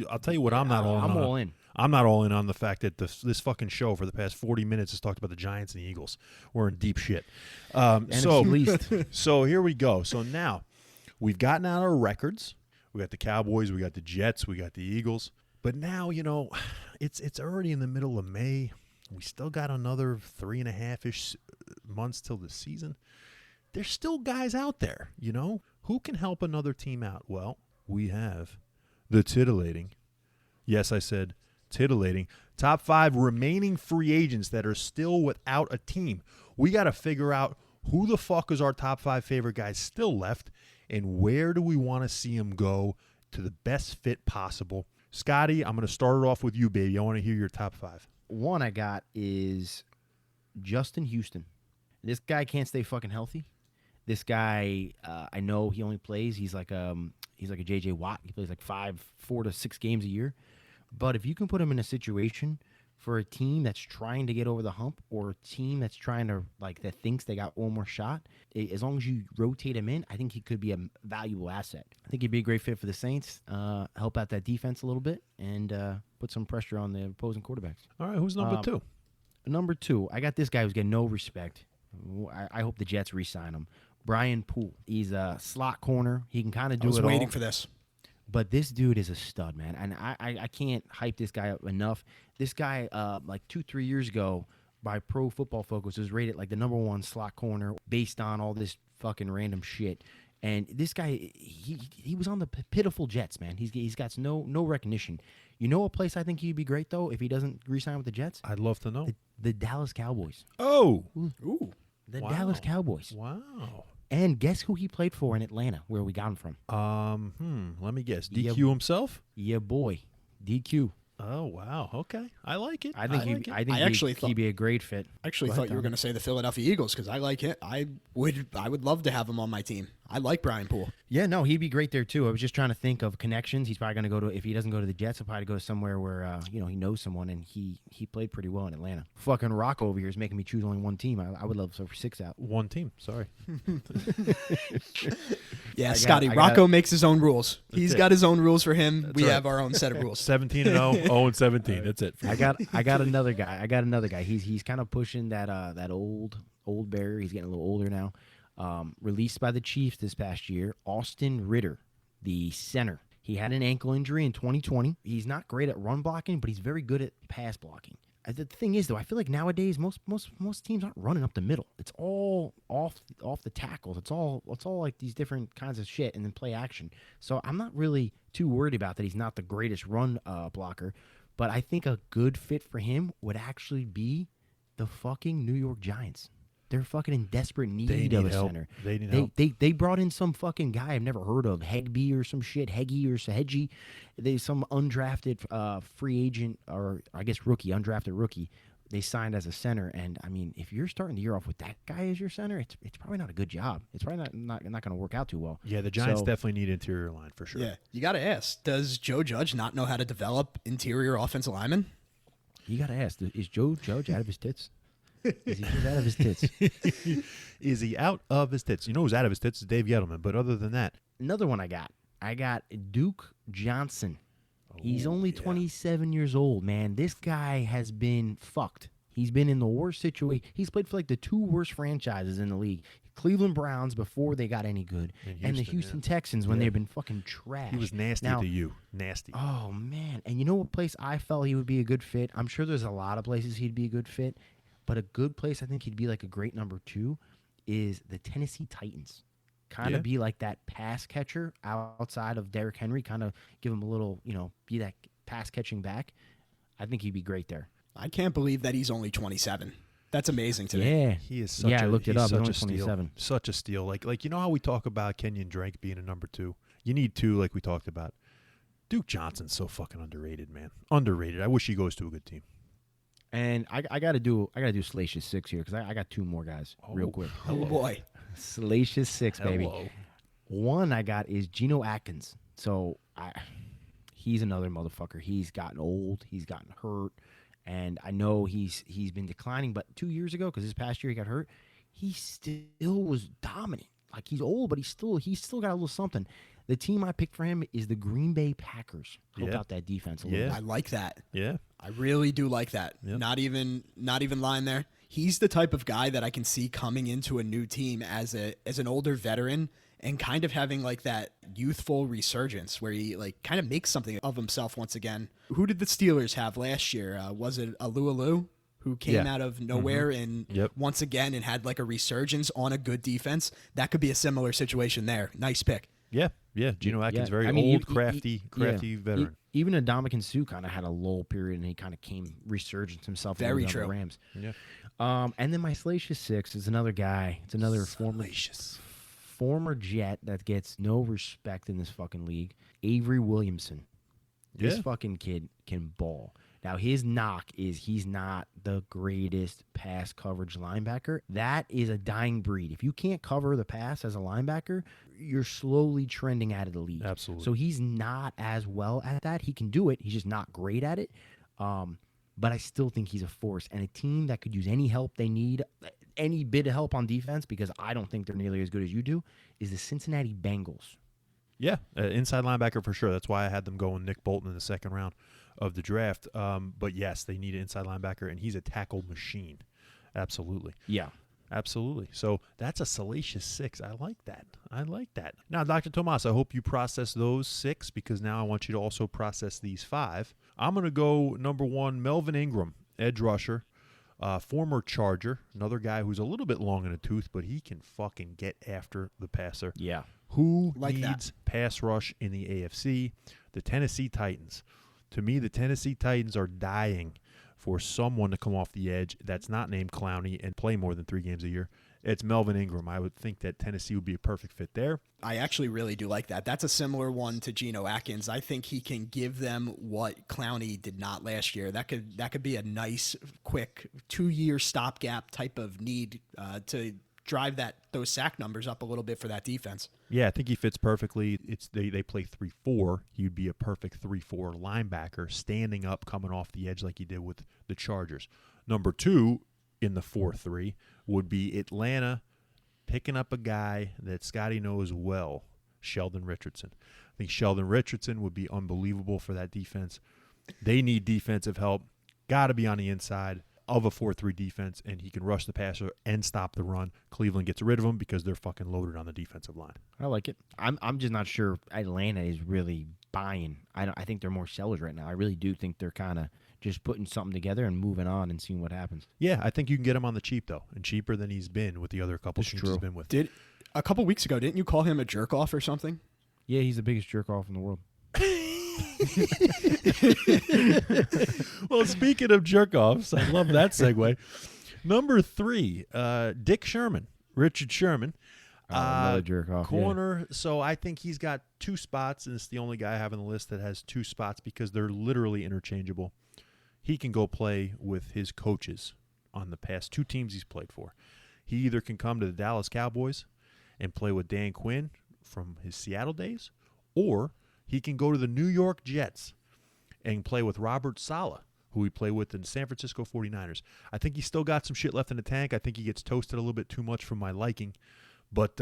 I'll tell you what, I'm not all in. I'm all in. I'm not all in on the fact that this fucking show for the past 40 minutes has talked about the Giants and the Eagles. We're in deep shit. So here we go. So now we've gotten out our records. We got the Cowboys. We got the Jets. We got the Eagles. But now, it's already in the middle of May. We still got another 3.5-ish months till the season. There's still guys out there, Who can help another team out? Well, we have the titillating. Yes, I said titillating. Top 5 remaining free agents that are still without a team. We got to figure out who the fuck is our top 5 favorite guys still left, and where do we want to see them go to the best fit possible. Scotty, I'm going to start it off with you, baby. I want to hear your top 5. One I got is Justin Houston. This guy can't stay fucking healthy. This guy, I know he only plays. He's like a J.J. Watt. He plays like 4 to 6 games a year. But if you can put him in a situation for a team that's trying to get over the hump, or a team that's trying to that thinks they got one more shot, as long as you rotate him in, I think he could be a valuable asset. I think he'd be a great fit for the Saints. Help out that defense a little bit and put some pressure on the opposing quarterbacks. All right, who's number 2? Number 2, I got this guy who's getting no respect. I hope the Jets re-sign him. Brian Poole. He's a slot corner. He can kind of do it all. I was waiting for this. But this dude is a stud, man. And I can't hype this guy up enough. This guy, 2-3 years ago, by Pro Football Focus, was rated like the number 1 slot corner based on all this fucking random shit. And this guy, he was on the pitiful Jets, man. He's got no recognition. You know a place I think he'd be great, though, if he doesn't re-sign with the Jets? I'd love to know. The Dallas Cowboys. Oh. Ooh. The Dallas Cowboys. Wow. And guess who he played for in Atlanta, where we got him from? Let me guess. DQ himself? Yeah, boy. DQ. Oh, wow. Okay. I like it. I think he'd be a great fit. I actually thought you were going to say the Philadelphia Eagles because I like it. I would love to have him on my team. I like Brian Poole. Yeah, no, he'd be great there too. I was just trying to think of connections. He's probably going to go to, if he doesn't go to the Jets, he'll probably go somewhere where he knows someone, and he played pretty well in Atlanta. Fucking Rocco over here is making me choose only one team. I would love for 6 out. One team. Sorry. Yeah, Scotty. Rocco makes his own rules. He's got his own rules for him. We have our own set of rules. 17-0, 0-17. That's it. I got another guy. He's kind of pushing that old barrier. He's getting a little older now. Released by the Chiefs this past year, Austin Ritter, the center. He had an ankle injury in 2020. He's not great at run blocking, but he's very good at pass blocking. The thing is, though, I feel like nowadays most teams aren't running up the middle. It's all off the tackles. It's all like these different kinds of shit and then play action. So I'm not really too worried about that. He's not the greatest run blocker, but I think a good fit for him would actually be the fucking New York Giants. They're fucking in desperate They need of need a help. center. They need help. They brought in some fucking guy I've never heard of, Hegby or some shit, Heggy or Sahegi. They some undrafted free agent, or I guess rookie, undrafted rookie. They signed as a center, and I mean, if you're starting the year off with that guy as your center, it's probably not a good job. It's probably not going to work out too well. Yeah, the Giants So- definitely need interior line for sure. Yeah, you got to ask, does Joe Judge not know how to develop interior offensive linemen? You got to ask, is Joe Judge out of his tits? Is he just out of his tits? Is he out of his tits? You know who's out of his tits is Dave Gettleman, but other than that, Another one I got Duke Johnson. He's only 27 years old, man. This guy has been fucked. He's been in the worst situation. He's played for like the two worst franchises in the league. Cleveland Browns before they got any good, and the Houston Texans when they've been fucking trash. he was nasty Now- to you. Nasty. Oh, man. And you know what place I felt he would be a good fit? I'm sure there's a lot of places he'd be a good fit, but a good place I think he'd be like a great number 2 is the Tennessee Titans. Kind Yeah. of be like that pass catcher outside of Derrick Henry, kind of give him a little, be that pass catching back. I think he'd be great there. I can't believe that he's only 27. That's amazing to me. Yeah. He is such Yeah, I a, looked it he's up. He's such only a steal. 27. Such a steal. Like you know how we talk about Kenyon Drake being a number 2? You need 2 like we talked about. Duke Johnson's so fucking underrated, man. Underrated. I wish he goes to a good team. And I gotta do Salacious 6 here because I got 2 more guys real quick. Oh, boy. Salacious 6, baby. Hello. One I got is Geno Atkins. So he's another motherfucker. He's gotten old. He's gotten hurt. And I know he's been declining. But 2 years ago, because this past year he got hurt, he still was dominant. Like, he's old, but he's still got a little something. The team I picked for him is the Green Bay Packers. Help Yeah. out that defense a little Yeah. bit. I like that. Yeah. I really do like that. Yep. Not even lying there. He's the type of guy that I can see coming into a new team as an older veteran and kind of having like that youthful resurgence where he like kind of makes something of himself once again. Who did the Steelers have last year? Was it Alualu, who came Yeah. out of nowhere and Yep. once again and had like a resurgence on a good defense? That could be a similar situation there. Nice pick. Yeah. Yeah. Geno Atkins, Yeah, very I mean, old, you- crafty yeah. veteran. Even Ndamukong Suh kind of had a lull period, and he kind of came resurgence himself. Very on true. The Rams. Yeah. And then my Salacious 6 is another guy. It's another former Jet that gets no respect in this fucking league. Avery Williamson. This Yeah. fucking kid can ball. Now, his knock is he's not the greatest pass coverage linebacker. That is a dying breed. If you can't cover the pass as a linebacker, you're slowly trending out of the league. Absolutely. So he's not as well at that. He can do it. He's just not great at it. But I still think he's a force. And a team that could use any help they need, any bit of help on defense, because I don't think they're nearly as good as you do, is the Cincinnati Bengals. Yeah, inside linebacker for sure. That's why I had them going Nick Bolton in the second round of the draft. But yes, they need an inside linebacker, and he's a tackle machine. Absolutely. Yeah. Absolutely. So that's a Salacious 6. I like that. Now, Dr. Tomas, I hope you process those 6 because now I want you to also process these 5. I'm going to go number 1, Melvin Ingram, edge rusher, former Charger, another guy who's a little bit long in the tooth, but he can fucking get after the passer. Yeah. Who Like that. needs pass rush in the AFC? The Tennessee Titans. To me, the Tennessee Titans are dying for someone to come off the edge that's not named Clowney and play more than 3 games a year. It's Melvin Ingram. I would think that Tennessee would be a perfect fit there. I actually really do like that. That's a similar one to Geno Atkins. I think he can give them what Clowney did not last year. That could be a nice, quick 2-year stopgap type of need to drive those sack numbers up a little bit for that defense. Yeah, I think he fits perfectly. They play 3-4. He'd be a perfect 3-4 linebacker, standing up, coming off the edge like he did with the Chargers. Number 2 in the 4-3 would be Atlanta picking up a guy that Scotty knows well, Sheldon Richardson. I think Sheldon Richardson would be unbelievable for that defense. They need defensive help. Got to be on the inside of a 4-3 defense, and he can rush the passer and stop the run. Cleveland gets rid of him because they're fucking loaded on the defensive line. I like it. I'm just not sure Atlanta is really buying. I think they're more sellers right now. I really do think they're kind of just putting something together and moving on and seeing what happens. Yeah, I think you can get him on the cheap, though, and cheaper than he's been with the other couple That's teams true. he's been with. Did a couple weeks ago, didn't you call him a jerk off or something? Yeah, he's the biggest jerk off in the world. Well, speaking of jerk-offs, I love that segue. Number 3, Dick Sherman, Richard Sherman. Another jerk off. Corner. So I think he's got 2 spots, and it's the only guy I have on the list that has 2 spots because they're literally interchangeable. He can go play with his coaches on the past 2 teams he's played for. He either can come to the Dallas Cowboys and play with Dan Quinn from his Seattle days, or he can go to the New York Jets and play with Robert Saleh, who he played with in San Francisco 49ers. I think he's still got some shit left in the tank. I think he gets toasted a little bit too much for my liking. But,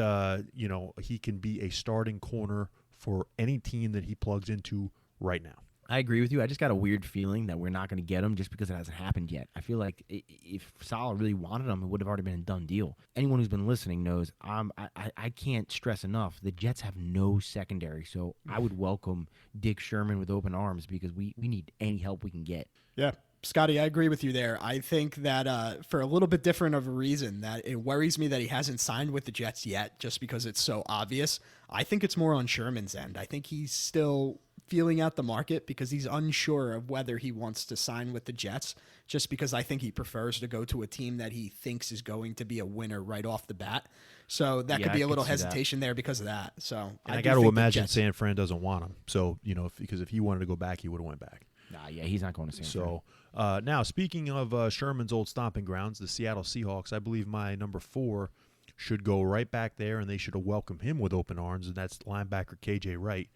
he can be a starting corner for any team that he plugs into right now. I agree with you. I just got a weird feeling that we're not going to get him just because it hasn't happened yet. I feel like if Salah really wanted him, it would have already been a done deal. Anyone who's been listening knows I can't stress enough. The Jets have no secondary, so I would welcome Dick Sherman with open arms because we need any help we can get. Yeah. Scotty, I agree with you there. I think that for a little bit different of a reason, that it worries me that he hasn't signed with the Jets yet just because it's so obvious. I think it's more on Sherman's end. I think he's still feeling out the market because he's unsure of whether he wants to sign with the Jets, just because I think he prefers to go to a team that he thinks is going to be a winner right off the bat. So that could be a little hesitation there because of that. So I got to imagine San Fran doesn't want him. So, because if he wanted to go back, he would have went back. Nah, yeah, he's not going to San Fran. So now, speaking of Sherman's old stomping grounds, the Seattle Seahawks, I believe my number 4 should go right back there, and they should have welcomed him with open arms, and that's linebacker KJ Wright.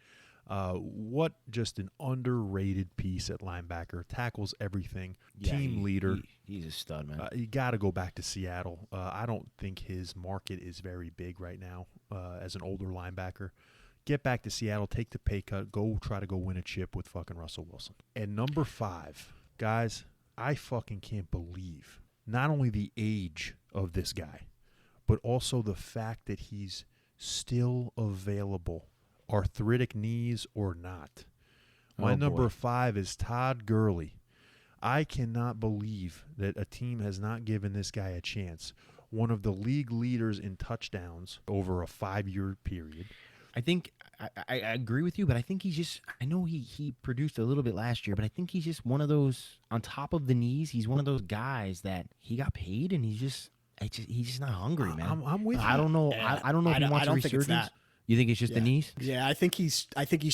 What just an underrated piece at linebacker. Tackles everything. Team leader. He's a stud, man. You got to go back to Seattle. I don't think his market is very big right now as an older linebacker. Get back to Seattle, take the pay cut, go try to go win a chip with fucking Russell Wilson. And number 5, guys, I fucking can't believe not only the age of this guy, but also the fact that he's still available, arthritic knees or not. My number 5 is Todd Gurley. I cannot believe that a team has not given this guy a chance. One of the league leaders in touchdowns over a 5-year period. I think I agree with you, but I think he's just – I know he produced a little bit last year, but I think he's just one of those – on top of the knees, he's one of those guys that he got paid and he's just not hungry, man. I'm with you. I don't know. Yeah. I don't know if he wants a resurgence. You think it's just the knees? Yeah, I think he's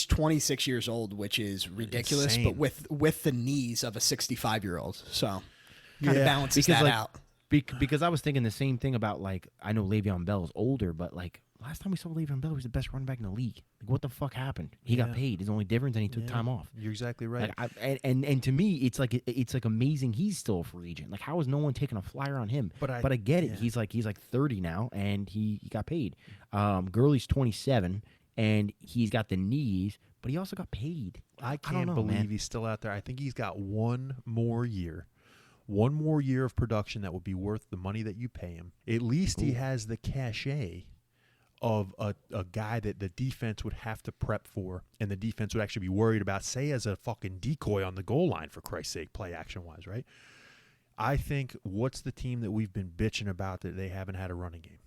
26 years old, which is ridiculous, insane. But with the knees of a 65-year-old. So kind of balances that out. Because I was thinking the same thing about, like, I know Le'Veon Bell's older, but, like, last time we saw Le'Veon Bell, he was the best running back in the league. Like, what the fuck happened? He got paid. His only difference, and he took time off. You're exactly right. Like, and to me, it's like amazing. He's still a free agent. Like, how is no one taking a flyer on him? But I get it. He's like 30 now, and he got paid. Gurley's 27, and he's got the knees, but he also got paid. I can't believe he's still out there. I think he's got one more year of production that would be worth the money that you pay him. At least he has the cachet of a guy that the defense would have to prep for, and the defense would actually be worried about, say, as a fucking decoy on the goal line, for Christ's sake, play action-wise, right? I think, what's the team that we've been bitching about that they haven't had a running game?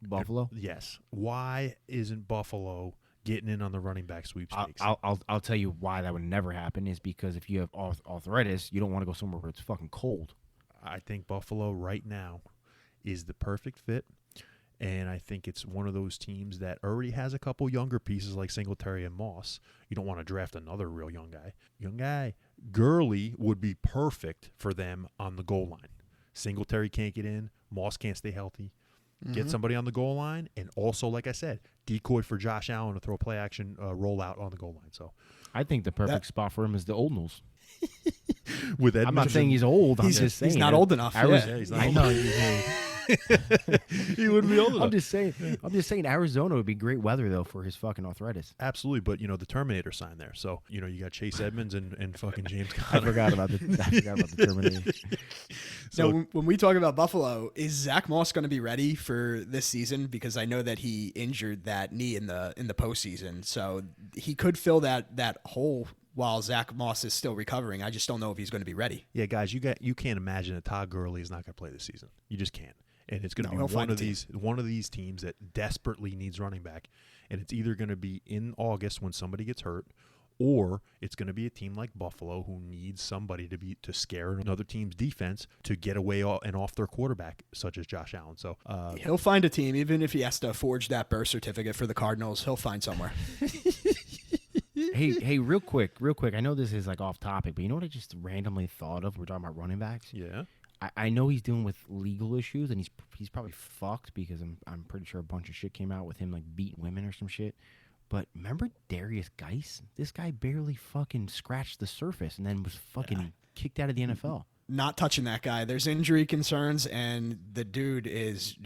Buffalo? Yes. Why isn't Buffalo getting in on the running back sweepstakes? I'll tell you why that would never happen is because if you have arthritis, you don't want to go somewhere where it's fucking cold. I think Buffalo right now is the perfect fit, and I think it's one of those teams that already has a couple younger pieces like Singletary and Moss. You don't want to draft another real young guy. Gurley would be perfect for them on the goal line. Singletary can't get in. Moss can't stay healthy. Get somebody on the goal line, and also, like I said, decoy for Josh Allen to throw a play action rollout on the goal line. So, I think the perfect spot for him is the Old Nose. With Edmonton, I'm not saying he's old. I'm just saying he's not old enough. He's not old enough. He wouldn't be old enough. I'm just saying Arizona would be great weather though for his fucking arthritis. Absolutely, but the Terminator signed there, so you got Chase Edmonds and fucking James Conner. I forgot about the Terminator. So now, when we talk about Buffalo, is Zach Moss going to be ready for this season? Because I know that he injured that knee in the postseason, so he could fill that hole while Zach Moss is still recovering. I just don't know if he's going to be ready. Yeah, guys, you can't imagine that Todd Gurley is not going to play this season. You just can't. And it's going to be one of these teams that desperately needs running back, and it's either going to be in August when somebody gets hurt, or it's going to be a team like Buffalo who needs somebody to scare another team's defense to get away and off their quarterback, such as Josh Allen. So he'll find a team, even if he has to forge that birth certificate for the Cardinals. He'll find somewhere. Hey, real quick. I know this is like off topic, but you know what I just randomly thought of? We're talking about running backs. Yeah. I know he's dealing with legal issues, and he's probably fucked because I'm pretty sure a bunch of shit came out with him like beating women or some shit. But remember Darius Geis? This guy barely fucking scratched the surface and then was fucking kicked out of the NFL. Not touching that guy. There's injury concerns, and the dude he's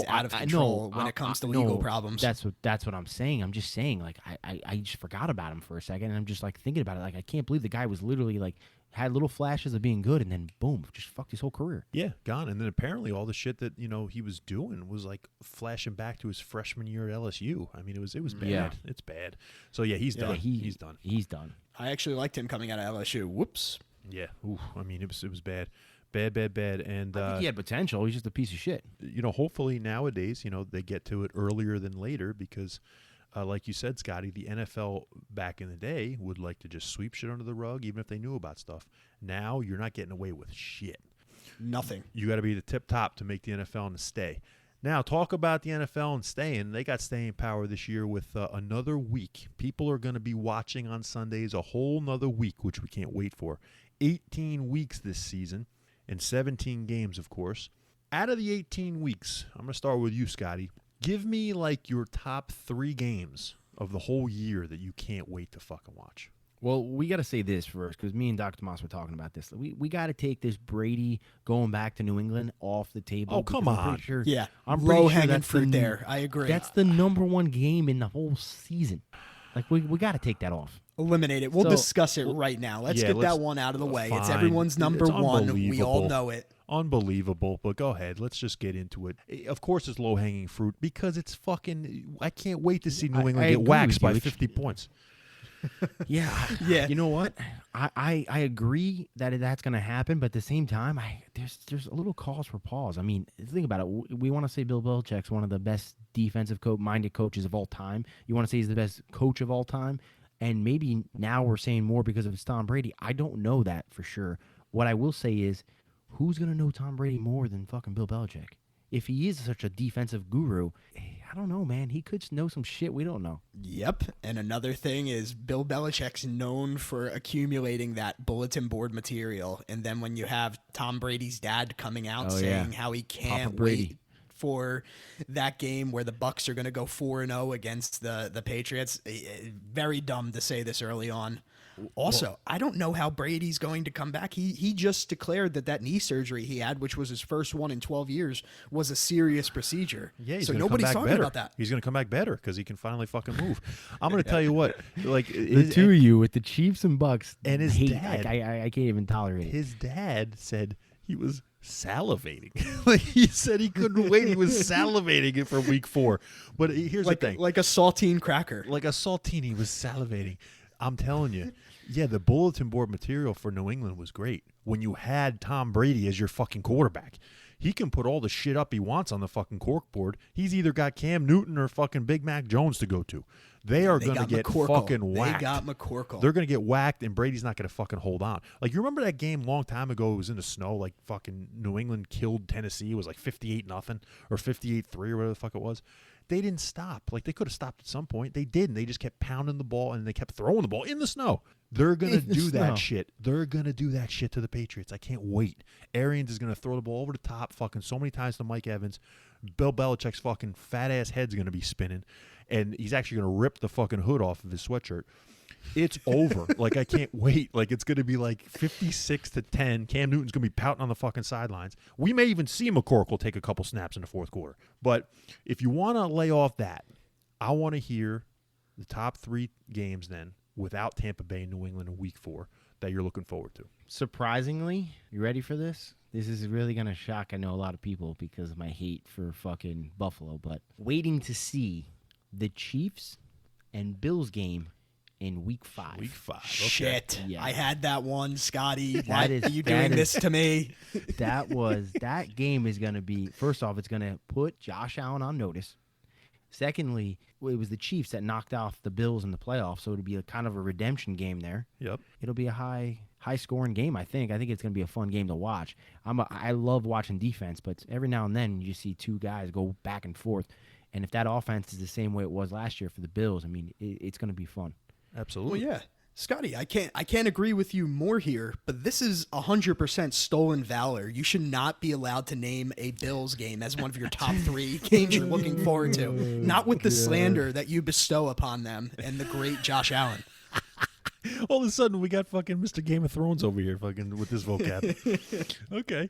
out of control when it comes to legal problems. That's what I'm saying. I'm just saying, like, I just forgot about him for a second, and I'm just like thinking about it. Like, I can't believe the guy was literally like had little flashes of being good, and then boom, just fucked his whole career. Yeah, gone. And then apparently all the shit that he was doing was like flashing back to his freshman year at LSU. I mean, it was bad. Yeah. It's bad. So yeah, he's done. He's done. He's done. I actually liked him coming out of LSU. Whoops. Yeah. Ooh, I mean, it was bad. Bad. And I think he had potential. He's just a piece of shit. Hopefully nowadays, they get to it earlier than later because, like you said, Scotty, the NFL back in the day would like to just sweep shit under the rug, even if they knew about stuff. Now you're not getting away with shit. Nothing. You got to be the tip top to make the NFL and stay. Now, talk about the NFL and staying. They got staying power this year with another week. People are going to be watching on Sundays a whole nother week, which we can't wait for. 18 weeks this season and 17 games, of course. Out of the 18 weeks, I'm going to start with you, Scotty. Give me like your top 3 games of the whole year that you can't wait to fucking watch. Well, we got to say this first because me and Dr. Tomas were talking about this. We got to take this Brady going back to New England off the table. Oh, come on. I'm pretty sure, Yeah, I'm pretty low-hanging that's fruit there. I agree. That's the number one game in the whole season. Like, we got to take that off. Eliminate it. We'll discuss it right now. Let's get that one out of the way. Fine. It's everyone's number It's one. We all know it. Unbelievable, but go ahead. Let's just get into it. Of course, it's low-hanging fruit because it's fucking. I can't wait to see New England get waxed by 50 points. Yeah. You know what? I agree that that's going to happen, but at the same time, there's a little cause for pause. I mean, think about it. We want to say Bill Belichick's one of the best defensive-minded coaches of all time. You want to say he's the best coach of all time, and maybe now we're saying more because of it's Tom Brady. I don't know that for sure. What I will say is, who's going to know Tom Brady more than fucking Bill Belichick? If he is such a defensive guru, I don't know, man. He could know some shit we don't know. Yep. And another thing is Bill Belichick's known for accumulating that bulletin board material. And then when you have Tom Brady's dad coming out saying how he can't wait for that game where the Bucs are going to go 4-0 against the Patriots, very dumb to say this early on. Also, I don't know how Brady's going to come back. He just declared that knee surgery he had, which was his first one in 12 years, was a serious procedure. Yeah, so nobody's talking about that. He's going to come back better because he can finally fucking move. I'm going to tell you what, like the two of you with the Chiefs and Bucks and his dad, I can't even tolerate it. His dad said he was salivating. Like he said he couldn't wait. He was salivating it for week 4. But here's the thing, like a saltine cracker, like a saltine. He was salivating. I'm telling you. Yeah, the bulletin board material for New England was great. When you had Tom Brady as your fucking quarterback, he can put all the shit up he wants on the fucking corkboard. He's either got Cam Newton or fucking Big Mac Jones to go to. They are going to get fucking whacked. They got McCorkle. They're going to get whacked, and Brady's not going to fucking hold on. Like, you remember that game a long time ago? It was in the snow. Like, fucking New England killed Tennessee. It was like 58-0 or 58-3 or whatever the fuck it was. They didn't stop. Like, they could have stopped at some point. They didn't. They just kept pounding the ball, and they kept throwing the ball in the snow. They're going to do that shit. They're going to do that shit to the Patriots. I can't wait. Arians is going to throw the ball over the top fucking so many times to Mike Evans. Bill Belichick's fucking fat-ass head's going to be spinning, and he's actually going to rip the fucking hood off of his sweatshirt. It's over. Like, I can't wait. Like, it's going to be like 56-10. Cam Newton's going to be pouting on the fucking sidelines. We may even see McCorkle take a couple snaps in the fourth quarter. But if you want to lay off that, I want to hear the top 3 games then without Tampa Bay and New England in week 4 that you're looking forward to. Surprisingly, you ready for this? This is really going to shock, I know, a lot of people because of my hate for fucking Buffalo. But waiting to see the Chiefs and Bills game in week 5. Week 5. Okay. Shit. Yeah. I had that one, Scotty. Why That is- are you that doing is- this to me? That game is going to be, first off, it's going to put Josh Allen on notice. Secondly, it was the Chiefs that knocked off the Bills in the playoffs, so it'll be a kind of a redemption game there. Yep. It'll be a high scoring game. I think it's going to be a fun game to watch. I love watching defense, but every now and then you just see two guys go back and forth, and if that offense is the same way it was last year for the Bills, I mean, it's going to be fun. Absolutely. Well, yeah. Scotty, I can't agree with you more here, but this is 100% stolen valor. You should not be allowed to name a Bills game as one of your top 3 games you're looking forward to. Not with the slander that you bestow upon them and the great Josh Allen. All of a sudden, we got fucking Mr. Game of Thrones over here fucking with this vocab. Okay.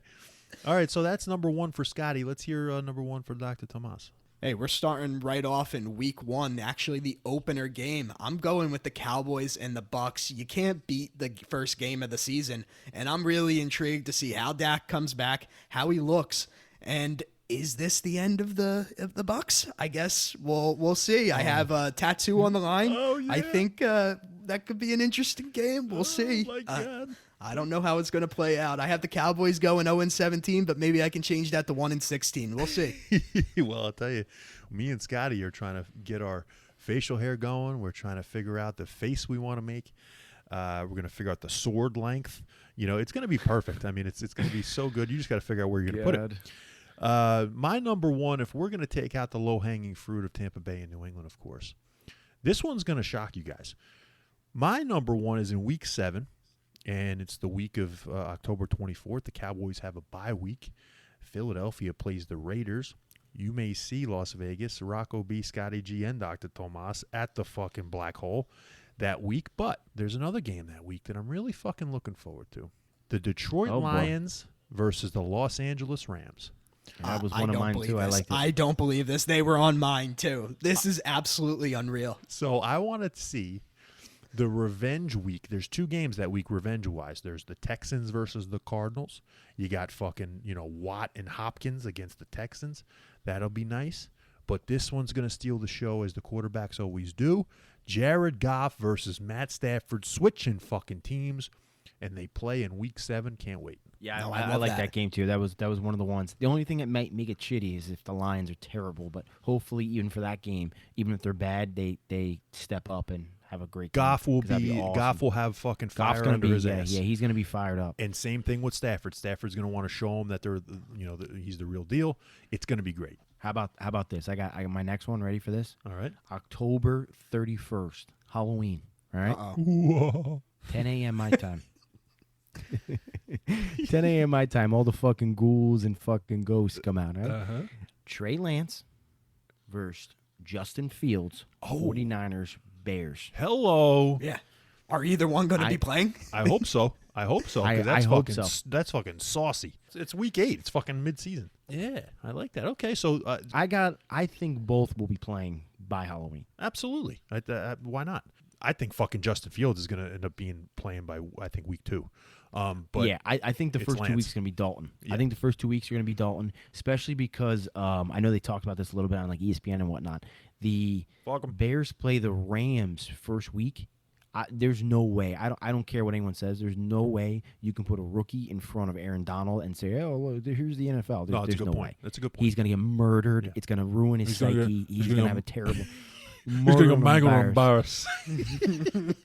All right, so that's number 1 for Scotty. Let's hear number 1 for Dr. Tomas. Hey, we're starting right off in week 1, actually the opener game. I'm going with the Cowboys and the Bucks. You can't beat the first game of the season, and I'm really intrigued to see how Dak comes back, how he looks, and is this the end of the Bucks? I guess we'll see. I have a tattoo on the line. Oh, yeah. I think that could be an interesting game. We'll see. Oh, my God. I don't know how it's going to play out. I have the Cowboys going 0-17, but maybe I can change that to 1-16. We'll see. Well, I'll tell you, me and Scotty are trying to get our facial hair going. We're trying to figure out the face we want to make. We're going to figure out the sword length. You know, it's going to be perfect. I mean, it's going to be so good. You just got to figure out where you're going to put it. My number 1, if we're going to take out the low-hanging fruit of Tampa Bay and New England, of course, this one's going to shock you guys. My number 1 is in week 7. And it's the week of October 24th. The Cowboys have a bye week. Philadelphia plays the Raiders. You may see Las Vegas, Rocco B, Scotty G, and Dr. Tomas at the fucking black hole that week. But there's another game that week that I'm really fucking looking forward to. The Detroit Lions versus the Los Angeles Rams. That was one of mine, too. I liked it. I don't believe this. They were on mine, too. This is absolutely unreal. So I want to see the revenge week. There's 2 games that week revenge-wise. There's the Texans versus the Cardinals. You got fucking, Watt and Hopkins against the Texans. That'll be nice. But this one's going to steal the show, as the quarterbacks always do. Jared Goff versus Matt Stafford, switching fucking teams, and they play in week 7. Can't wait. Yeah, No, I like that game, too. That was one of the ones. The only thing that might make it shitty is if the Lions are terrible. But hopefully, even for that game, even if they're bad, they step up and have a great game. Goff will 'cause that'd be awesome. Goff will have fucking fire Goff's gonna under be, his ass. Yeah, he's going to be fired up. And same thing with Stafford. Stafford's going to want to show him that he's the real deal. It's going to be great. How about this? I got my next one ready for this. All right. October 31st, Halloween. All right. Whoa. 10 a.m. my time. 10 a.m. my time. All the fucking ghouls and fucking ghosts come out. Right? Uh-huh. Trey Lance versus Justin Fields. 49ers Bears. Hello. Yeah. Are either one going to be playing? I hope so. I hope so. 'Cause that's I hope fucking, so. That's fucking saucy. It's week 8. It's fucking mid-season. Yeah, I like that. Okay, so I think both will be playing by Halloween. absolutely. Why not? I think fucking Justin Fields is going to end up playing by, I think, week 2. But yeah, I think the it's first 2 Lance. weeks are going to be Dalton. Yeah. I think the first 2 weeks are going to be Dalton, especially because I know they talked about this a little bit on like ESPN and whatnot. The Fuck 'em. Bears play the Rams first week. There's no way. I don't care what anyone says. There's no way you can put a rookie in front of Aaron Donald and say, "Oh, well, here's the NFL." No, it's a There's good no point. way. That's a good point. He's going to get murdered. Yeah. It's going to ruin his He's gonna psyche. get- He's he's going to gonna- have a terrible. He's going to murder mangle virus. embarrass.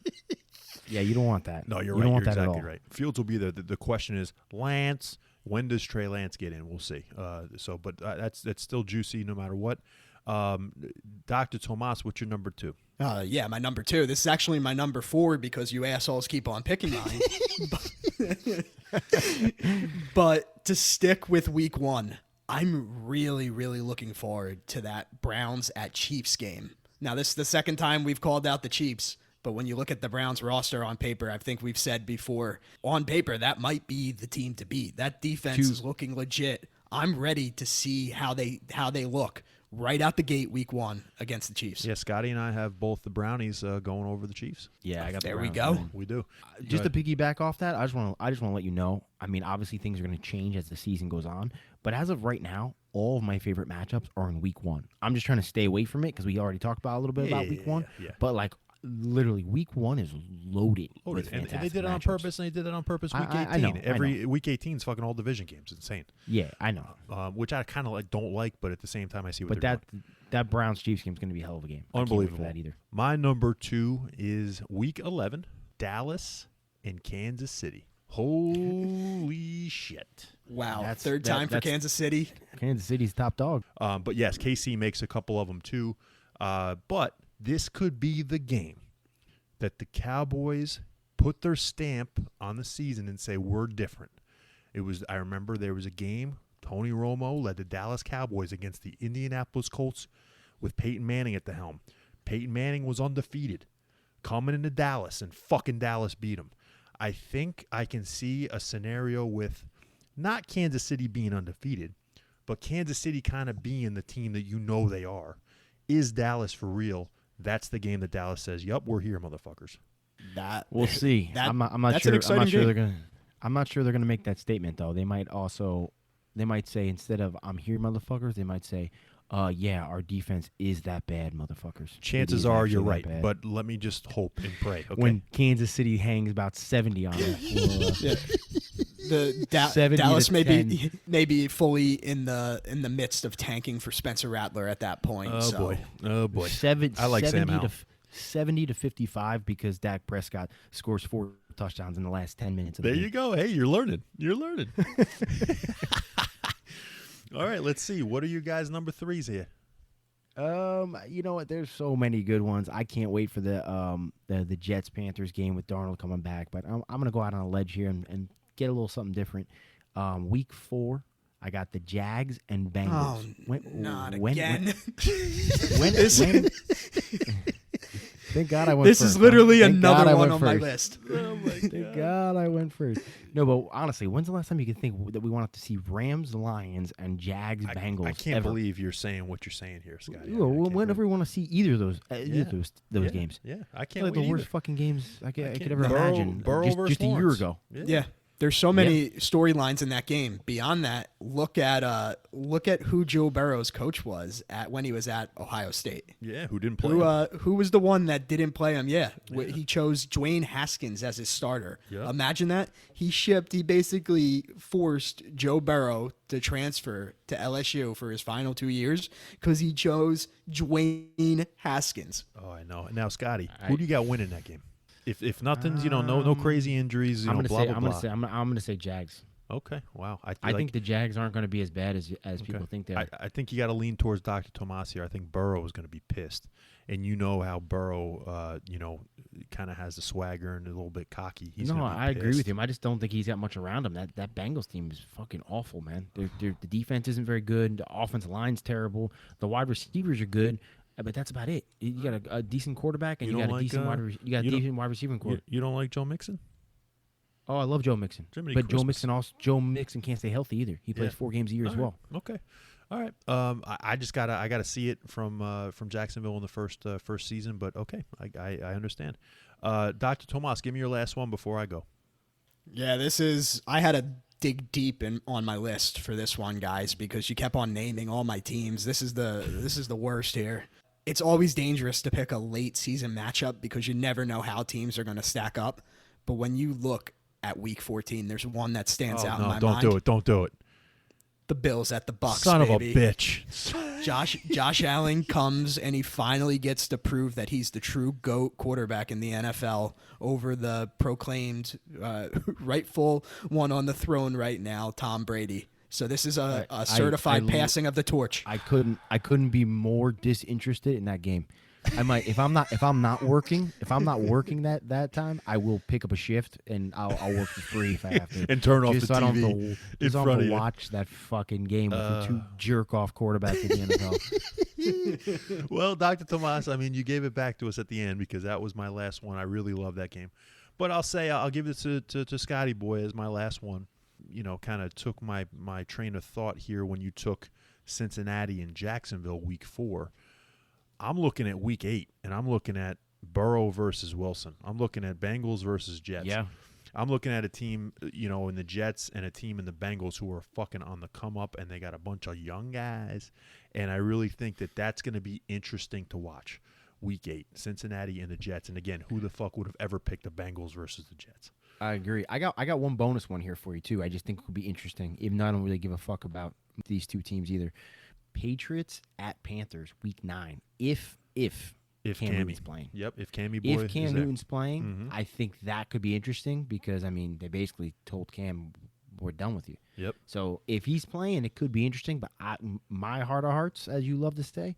Yeah, you don't want that. No, you're you right. Don't You're want that exactly at all. right. Fields will be there. The question is, Lance, when does Trey Lance get in? We'll see. But that's still juicy no matter what. Dr. Tomas, what's your number 2? Yeah, my number 2. This is actually my number 4 because you assholes keep on picking mine. But to stick with week 1, I'm really, really looking forward to that Browns at Chiefs game. Now, this is the second time we've called out the Chiefs, but when you look at the Browns roster on paper, I think we've said before, on paper, that might be the team to beat. That defense is looking legit. I'm ready to see how they look right out the gate week 1 against the Chiefs. Yeah, Scotty and I have both the Brownies going over the Chiefs. Yeah, I got. There the we Browns, go. man. We do. Just to piggyback off that, I just want to let you know. I mean, obviously things are going to change as the season goes on, but as of right now, all of my favorite matchups are in week 1. I'm just trying to stay away from it because we already talked about a little bit about week 1. Yeah. But like literally week 1 is loaded. With And they fantastic did it on matchups. purpose, and they did it on purpose week 18. I know. Every week 18 is fucking all division games. It's insane. Yeah, I know. Which I kind of don't like, but at the same time, I see what But they're doing. that Browns Chiefs game is going to be a hell of a game. I can't wait Unbelievable. for that either. My number 2 is week 11, Dallas and Kansas City. Holy shit. Wow. Third time for Kansas City. Kansas City's top dog. But yes, KC makes a couple of them too. But this could be the game that the Cowboys put their stamp on the season and say, we're different. I remember there was a game, Tony Romo led the Dallas Cowboys against the Indianapolis Colts with Peyton Manning at the helm. Peyton Manning was undefeated, coming into Dallas, and fucking Dallas beat him. I think I can see a scenario with not Kansas City being undefeated, but Kansas City kind of being the team that you know they are. Is Dallas for real? That's the game that Dallas says, "Yup, we're here, motherfuckers." We'll see. I'm not that's sure. an exciting game. I'm not sure they're gonna make that statement though. They might say instead of "I'm here, motherfuckers," they might say, yeah, our defense is that bad, motherfuckers." Chances are you're right, but let me just hope and pray. Okay? When Kansas City hangs about 70 on them, Dallas may be fully in the midst of tanking for Spencer Rattler at that point. Oh boy. I like Sam Howell. 70 to 55 because Dak Prescott scores 4 touchdowns in the last 10 minutes of the There game. you go. Hey, you're learning. All right, let's see. What are you guys' number 3s here? You know what? There's so many good ones. I can't wait for the Jets Panthers game with Darnold coming back. But I'm gonna go out on a ledge here and get a little something different. Week 4, I got the Jags and Bengals. Not again. Thank God I went this first. This is literally Thank another God one on my list. Oh my God. Thank God I went first. No, but honestly, when's the last time you could think that we wanted to see Rams, Lions, and Jags, Bengals? I can't ever? believe you're saying what you're saying here, Scotty. Whenever we want to see either of those games. Yeah, I can't like wait the worst either. fucking games I could ever Burrow imagine. versus Just a year Lawrence. ago. Yeah. There's so many storylines in that game. Beyond that, look at who Joe Burrow's coach was when he was at Ohio State. Yeah, who didn't play him? Who was the one that didn't play him? Yeah. He chose Dwayne Haskins as his starter. Yeah. Imagine that. He basically forced Joe Burrow to transfer to LSU for his final 2 years because he chose Dwayne Haskins. Oh, I know. Now, Scotty, who do you got winning that game? If nothing's, no crazy injuries, I'm blah, blah, blah. I'm gonna say Jags. Okay, wow. I think the Jags aren't going to be as bad as people think they are. I think you got to lean towards Dr. Tomas here. I think Burrow is going to be pissed. And you know how Burrow, kind of has the swagger and a little bit cocky. I agree with him. I just don't think he's got much around him. That Bengals team is fucking awful, man. The defense isn't very good. The offensive line's terrible. The wide receivers are good. But that's about it. You got a decent quarterback and you got a decent wide receiving core. You don't like Joe Mixon? Oh, I love Joe Mixon. But Joe Mixon can't stay healthy either. He plays 4 games a year as well. Okay. All right. I just gotta see it from Jacksonville in the first season, but okay, I understand. Dr. Tomas, give me your last one before I go. Yeah, I had to dig deep on my list for this one, guys, because you kept on naming all my teams. This is the worst here. It's always dangerous to pick a late season matchup because you never know how teams are going to stack up. But when you look at Week 14, there's one that stands out in my mind. Don't do it. The Bills at the Bucs, Son baby. of a bitch. Josh Allen comes and he finally gets to prove that he's the true GOAT quarterback in the NFL over the proclaimed rightful one on the throne right now, Tom Brady. So this is a certified passing of the torch. I couldn't be more disinterested in that game. I might if I'm not working that time, I will pick up a shift and I'll work for free if I have to. And turn off the so TV I don't have to watch that fucking game with the 2 jerk off quarterbacks in the NFL. Well, Dr. Tomas, you gave it back to us at the end because that was my last one. I really love that game. But I'll give it to Scotty Boy as my last one. Kind of took my train of thought here when you took Cincinnati and Jacksonville Week 4. I'm looking at Week 8, and I'm looking at Burrow versus Wilson. I'm looking at Bengals versus Jets. Yeah. I'm looking at a team, in the Jets and a team in the Bengals who are fucking on the come up, and they got a bunch of young guys. And I really think that that's going to be interesting to watch. Week 8, Cincinnati and the Jets. And again, who the fuck would have ever picked the Bengals versus the Jets? I agree. I got one bonus one here for you too. I just think it would be interesting, even though I don't really give a fuck about these two teams either. Patriots at Panthers, Week 9. If Cam Newton's playing. Yep, if Cammy boy If Cam is Newton's playing, Mhm. I think that could be interesting because, I mean, they basically told Cam, we're done with you. Yep. So if he's playing, it could be interesting. But my heart of hearts, as you love to say,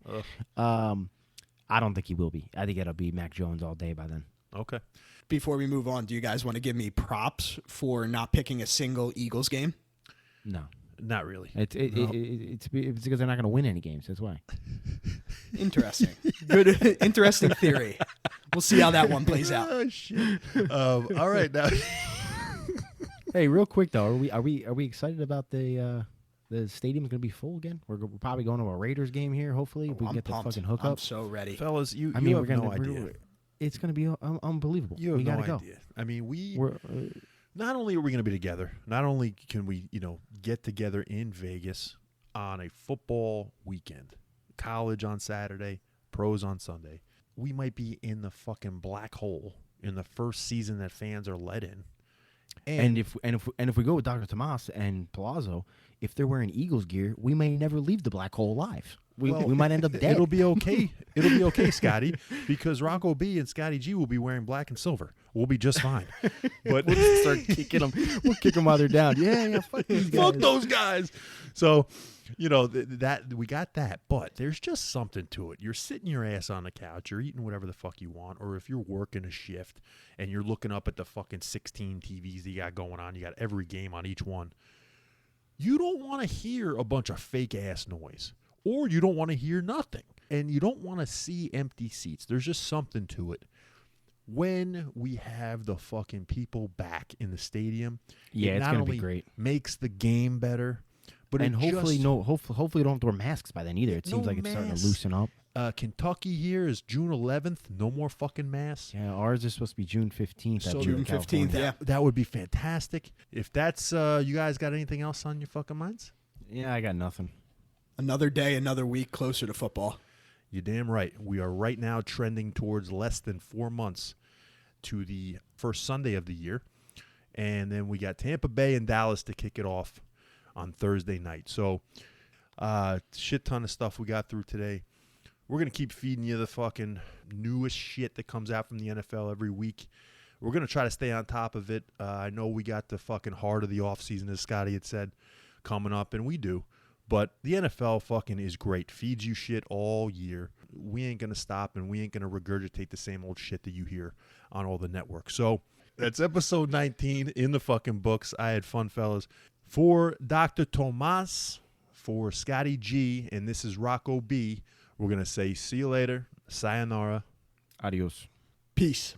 I don't think he will be. I think it'll be Mac Jones all day by then. Okay. Before we move on, do you guys want to give me props for not picking a single Eagles game? No. Not really. It's because they're not going to win any games. That's why. Interesting. Good, interesting theory. We'll see how that one plays out. Oh, shit. All right, now. Hey, real quick though, are we excited about the stadium's going to be full again? We're probably going to a Raiders game here. Hopefully, we I'm can get pumped. the fucking hookup. I'm so ready. Fellas, you I mean, have no idea. It's going to be unbelievable. You have we got to no go. idea. I mean, We're, not only are we going to be together, not only can we, get together in Vegas on a football weekend, college on Saturday, pros on Sunday, we might be in the fucking black hole in the first season that fans are let in. And if we go with Dr. Tomas and Palazzo, if they're wearing Eagles gear, we may never leave the black hole alive. We might end up dead. It'll be okay. It'll be okay, Scotty, because Rocco B and Scotty G will be wearing black and silver. We'll be just fine. But we'll just start kicking them. We'll kick them while they're down. Yeah, fuck these guys. Fuck those guys. So, that we got that, but there's just something to it. You're sitting your ass on the couch, you're eating whatever the fuck you want, or if you're working a shift and you're looking up at the fucking 16 TVs that you got going on, you got every game on each one. You don't want to hear a bunch of fake ass noise, or you don't want to hear nothing, and you don't want to see empty seats. There's just something to it. When we have the fucking people back in the stadium, yeah, it it's not gonna be only great. makes the game better, but and it hopefully just, hopefully don't have to wear masks by then either. It seems No like it's starting to masks. loosen up. Kentucky here is June 11th. No more fucking masks. Yeah, ours is supposed to be June 15th. So June 15th, yeah. That would be fantastic. If that's you guys got anything else on your fucking minds? Yeah, I got nothing. Another day, another week closer to football. You're damn right. We are right now trending towards less than 4 months to the first Sunday of the year. And then we got Tampa Bay and Dallas to kick it off on Thursday night. So, shit ton of stuff we got through today. We're going to keep feeding you the fucking newest shit that comes out from the NFL every week. We're going to try to stay on top of it. I know we got the fucking heart of the offseason, as Scotty had said, coming up, and we do. But the NFL fucking is great. Feeds you shit all year. We ain't going to stop, and we ain't going to regurgitate the same old shit that you hear on all the networks. So that's episode 19 in the fucking books. I had fun, fellas. For Dr. Tomas, for Scotty G, and this is Rocco B, we're going to say see you later. Sayonara. Adios. Peace.